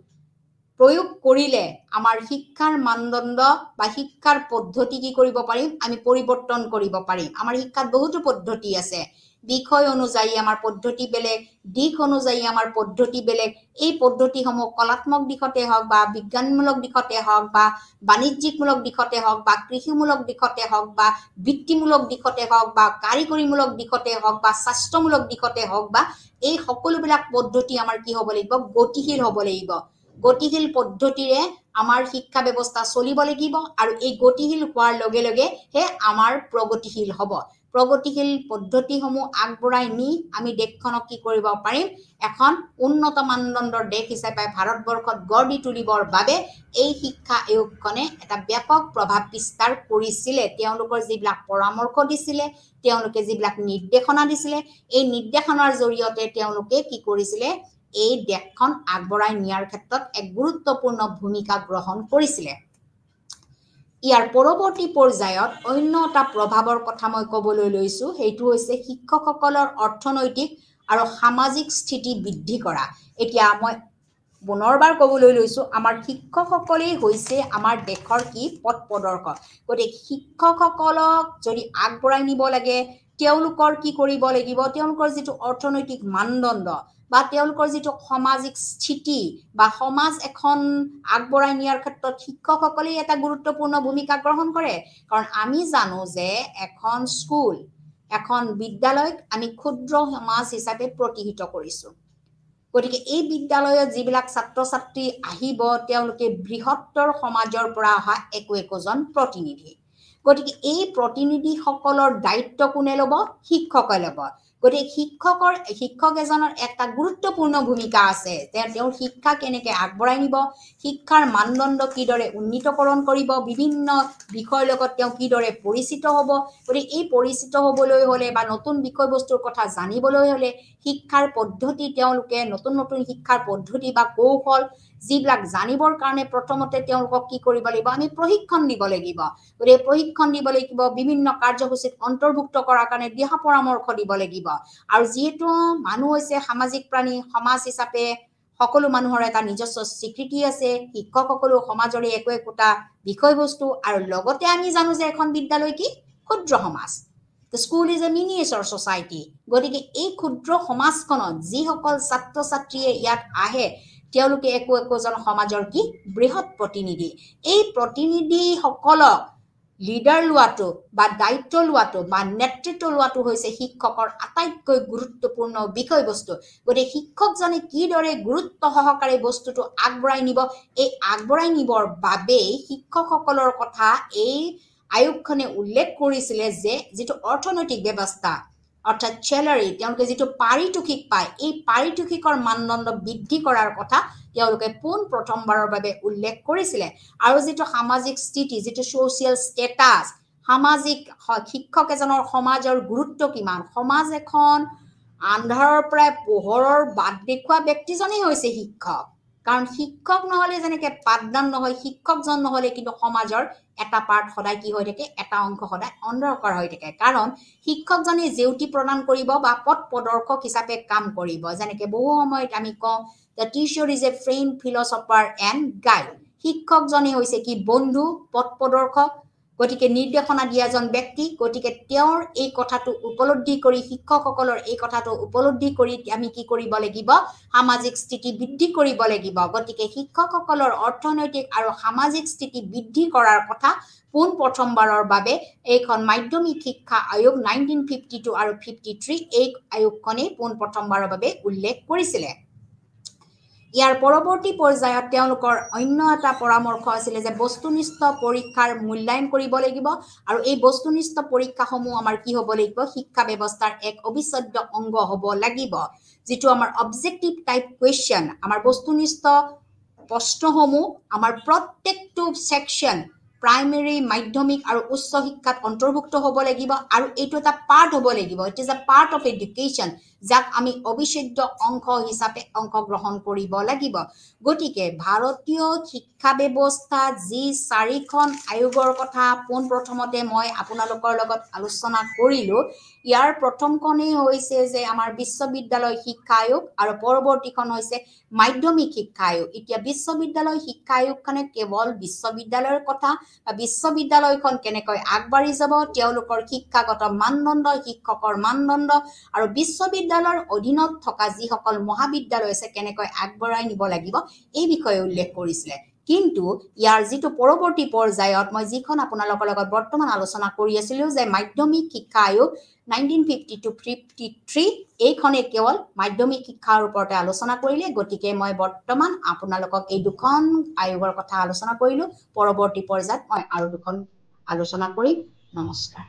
প্ৰয়োগ কৰিলে আমাৰ শিক্ষাৰ মানদণ্ড বা শিক্ষাৰ পদ্ধতি কি কৰিব পাৰিম আমি পৰিৱৰ্তন কৰিব পাৰিম আমাৰ শিক্ষাত বহুতো পদ্ধতি আছে বিষয় অনুযায়ী আমাৰ পদ্ধতি বেলেগ দিশ অনুযায়ী আমাৰ পদ্ধতি বেলেগ এই পদ্ধতিসমূহ কলাত্মক দিশতে হওক বা বিজ্ঞানমূলক দিশতে হওক বা বাণিজ্যিকমূলক দিশতে হওক বা কৃষিমূলক দিশতে হওক বা বৃত্তিমূলক দিশতে হওক বা কাৰিকৰীমূলক দিশতে হওক বা স্বাস্থ্যমূলক দিশতে হওক বা এই সকলোবিলাক পদ্ধতি আমাৰ কি হ'ব লাগিব গতিশীল হ'ব লাগিব গতিশীল পদ্ধতিৰে আমাৰ শিক্ষা ব্যৱস্থা চলিব লাগিব আৰু এই গতিশীল হোৱাৰ লগে লগে হে আমাৰ প্ৰগতিশীল হ'ব প্ৰগতিশীল পদ্ধতিসমূহ আগবঢ়াই নি আমি দেশখনক কি কৰিব পাৰিম এখন উন্নত মানদণ্ডৰ দেশ হিচাপে ভাৰতবৰ্ষত গঢ় দি তুলিবৰ বাবে এই শিক্ষা আয়োগখনে এটা ব্যাপক প্ৰভাৱ বিস্তাৰ কৰিছিলে তেওঁলোকৰ যিবিলাক পৰামৰ্শ দিছিলে তেওঁলোকে যিবিলাক নিৰ্দেশনা দিছিলে এই নিৰ্দেশনাৰ জৰিয়তে তেওঁলোকে কি কৰিছিলে এই দেশখন আগবঢ়াই নিয়াৰ ক্ষেত্ৰত এক গুৰুত্বপূৰ্ণ ভূমিকা গ্ৰহণ কৰিছিলে ইয়াৰ পৰৱৰ্তী পৰ্যায়ত অন্য এটা প্ৰভাৱৰ কথা মই ক'বলৈ লৈছো সেইটো হৈছে শিক্ষকসকলৰ অৰ্থনৈতিক আৰু সামাজিক স্থিতি বৃদ্ধি কৰা এতিয়া মই পুনৰবাৰ ক'বলৈ লৈছো আমাৰ শিক্ষকসকলেই হৈছে আমাৰ দেশৰ কি পথ প্ৰদৰ্শক গতিকে শিক্ষকসকলক যদি আগবঢ়াই নিব লাগে তেওঁলোকৰ কি কৰিব লাগিব তেওঁলোকৰ যিটো অৰ্থনৈতিক মানদণ্ড বা তেওঁলোকৰ যিটো সামাজিক স্থিতি বা সমাজ এখন আগবঢ়াই নিয়াৰ ক্ষেত্ৰত শিক্ষকসকলে এটা গুৰুত্বপূৰ্ণ ভূমিকা গ্ৰহণ কৰে কাৰণ আমি জানো যে এখন স্কুল এখন বিদ্যালয়ক আমি ক্ষুদ্ৰ সমাজ হিচাপে প্ৰতিহিত কৰিছো গতিকে এই বিদ্যালয়ত যিবিলাক ছাত্ৰ ছাত্ৰী আহিব তেওঁলোকে বৃহত্তৰ সমাজৰ পৰা অহা একোজন প্ৰতিনিধি গতিকে এই প্ৰতিনিধিসকলৰ দায়িত্ব কোনে ল'ব শিক্ষকে ল'ব গতিকে শিক্ষক এজনৰ এটা গুৰুত্বপূৰ্ণ ভূমিকা আছে তেওঁৰ শিক্ষা কেনেকৈ আগবঢ়াই নিব শিক্ষাৰ মানদণ্ড কিদৰে উন্নীতকৰণ কৰিব বিভিন্ন বিষয়ৰ লগত তেওঁ কিদৰে পৰিচিত হ'ব গতিকে এই পৰিচিত হ'বলৈ হ'লে বা নতুন বিষয়বস্তুৰ কথা জানিবলৈ হ'লে শিক্ষাৰ পদ্ধতি তেওঁলোকে নতুন নতুন শিক্ষাৰ পদ্ধতি বা কৌশল যিবিলাক জানিবৰ কাৰণে প্ৰথমতে তেওঁলোকক কি কৰিব লাগিব আমি প্ৰশিক্ষণ দিব লাগিব গতিকে প্ৰশিক্ষণ দিব লাগিব বিভিন্ন কাৰ্যসূচীত অন্তৰ্ভুক্ত কৰাৰ কাৰণে দিহা পৰামৰ্শ দিব লাগিব আৰু যেহেতু মানুহ হৈছে সামাজিক প্ৰাণী সমাজ হিচাপে সকলো মানুহৰ এটা নিজস্ব স্বীকৃতি আছে শিক্ষকসকলো সমাজৰে একোটা বিষয়বস্তু আৰু লগতে আমি জানো যে এখন বিদ্যালয় কি ক্ষুদ্ৰ সমাজ The school is a miniature society গতিকে এই ক্ষুদ্ৰ সমাজখনত যিসকল ছাত্ৰ ছাত্ৰীয়ে ইয়াত আহে তেওঁলোকে একোজন সমাজৰ কি বৃহৎ প্ৰতিনিধি এই প্ৰতিনিধিসকলক লিডাৰ লোৱাটো বা দায়িত্ব লোৱাটো বা নেতৃত্ব লোৱাটো হৈছে শিক্ষকৰ আটাইতকৈ গুৰুত্বপূৰ্ণ বিষয়বস্তু গতিকে শিক্ষকজনে কিদৰে গুৰুত্ব সহকাৰে বস্তুটো আগবঢ়াই নিব এই আগবঢ়াই নিবৰ বাবে শিক্ষকসকলৰ কথা এই আয়োগখনে উল্লেখ কৰিছিলে যে যেটো অৰ্থনৈতিক ব্যৱস্থা অৰ্থাৎ চেলাৰী তেওঁলোকে যেটো পাৰিতোষিক পায় এই পাৰিতোষিকৰ মানদণ্ড বৃদ্ধি কৰাৰ কথা তেওঁলোকে পোন প্ৰথমবাৰৰ বাবে উল্লেখ কৰিছিলে আৰু যেটো সামাজিক স্থিতি যেটো সোশিয়াল ষ্টেটাস সামাজিক শিক্ষক এজনৰ সমাজৰ গুৰুত্ব কিমান সমাজ এখন আন্ধাৰৰ পৰা পোহৰৰ বাট দেখুৱা ব্যক্তিজনেই হৈছে শিক্ষক কাৰণ শিক্ষক নহলে যেনেকে পাঠদান নহয় শিক্ষকজন নহলে কিন্তু সমাজৰ এটা পাৰ্ট সদায় কি হৈ থাকে এটা অংশ সদায় অন্ধকাৰ হৈ থাকে কাৰণ শিক্ষকজনে জেউতি প্ৰদান কৰিব বা পথ প্ৰদৰ্শক হিচাপে কাম কৰিব যেনেকে বহু সময়ত আমি কওঁ the teacher is a friend philosopher and guide শিক্ষকজনে হৈছে কি বন্ধু পথ প্ৰদৰ্শক গতিকে নিৰ্দেশনা দিয়া জন ব্যক্তি গতিকে তেওঁৰ এই কথাটো উপলব্ধি কৰি শিক্ষকসকলৰ এই কথাটো উপলব্ধি কৰি আমি কি কৰিব লাগিব সামাজিক স্থিতি বৃদ্ধি কৰিব লাগিব গতিকে শিক্ষকসকলৰ অৰ্থনৈতিক আৰু সামাজিক স্থিতি বৃদ্ধি কৰাৰ কথা পোন প্ৰথমবাৰৰ বাবে এইখন মাধ্যমিক শিক্ষা আয়োগ 1952 আৰু 53 এই আয়োগখনে পোন প্ৰথমবাৰৰ বাবে উল্লেখ কৰিছিলে ইয়াৰ পৰৱৰ্তী পৰ্যায়ত তেওঁলোকৰ অন্য এটা পৰামৰ্শ আছিল যে বস্তুনিষ্ঠ পৰীক্ষাৰ মূল্যায়ন কৰিব লাগিব আৰু এই বস্তুনিষ্ঠ পৰীক্ষাসমূহ আমাৰ কি হ'ব লাগিব শিক্ষা ব্যৱস্থাৰ এক অবিচ্ছেদ্য অংগ হ'ব লাগিব যেটো আমাৰ অবজেক্টিভ টাইপ কোৱেশ্চন আমাৰ বস্তুনিষ্ঠ প্ৰশ্নসমূহ আমাৰ প্ৰত্যেকটো সেকশন প্ৰাইমেৰী মাধ্যমিক আৰু উচ্চ শিক্ষাত অন্তৰ্ভুক্ত হ'ব লাগিব আৰু এইটো এটা পাৰ্ট হ'ব লাগিব it is a part of education যাক আমি অবিচ্ছেদ্য অংশ হিচাপে অংশগ্ৰহণ কৰিব লাগিব গতিকে ভাৰতীয় শিক্ষা ব্যৱস্থা যি চাৰিখন আয়োগৰ কথা পোনপ্ৰথমতে মই আপোনালোকৰ লগত আলোচনা কৰিলোঁ ইয়াৰ প্ৰথমখনেই হৈছে যে আমাৰ বিশ্ববিদ্যালয় শিক্ষা আয়োগ আৰু পৰৱৰ্তীখন হৈছে মাধ্যমিক শিক্ষা আয়োগ এতিয়া বিশ্ববিদ্যালয় শিক্ষা আয়োগখনে কেৱল বিশ্ববিদ্যালয়ৰ কথা বিশ্ববিদ্যালয়খন কেনেকৈ আগবাঢ়ি যাব তেওঁলোকৰ শিক্ষাগত মানদণ্ড শিক্ষকৰ মানদণ্ড আৰু বিশ্ববিদ্যালয়ৰ অধীনত থকা যিসকল মহাবিদ্যালয় আছে কেনেকৈ আগবঢ়াই নিব লাগিব এই বিষয়ে উল্লেখ কৰিছিলে কিন্তু ইয়াৰ যিটো পৰৱৰ্তী পৰ্যায়ত মই যিখন আপোনালোকৰ লগত বৰ্তমান আলোচনা কৰি আছিলোঁ যে মাধ্যমিক শিক্ষা আয়োগ 1950-53 এইখনে কেৱল মাধ্যমিক শিক্ষাৰ ওপৰতে আলোচনা কৰিলে গতিকে মই বৰ্তমান আপোনালোকক এই দুখন আয়োগৰ কথা আলোচনা কৰিলোঁ পৰৱৰ্তী পৰ্যায়ত মই আৰু দুখন আলোচনা কৰিম নমস্কাৰ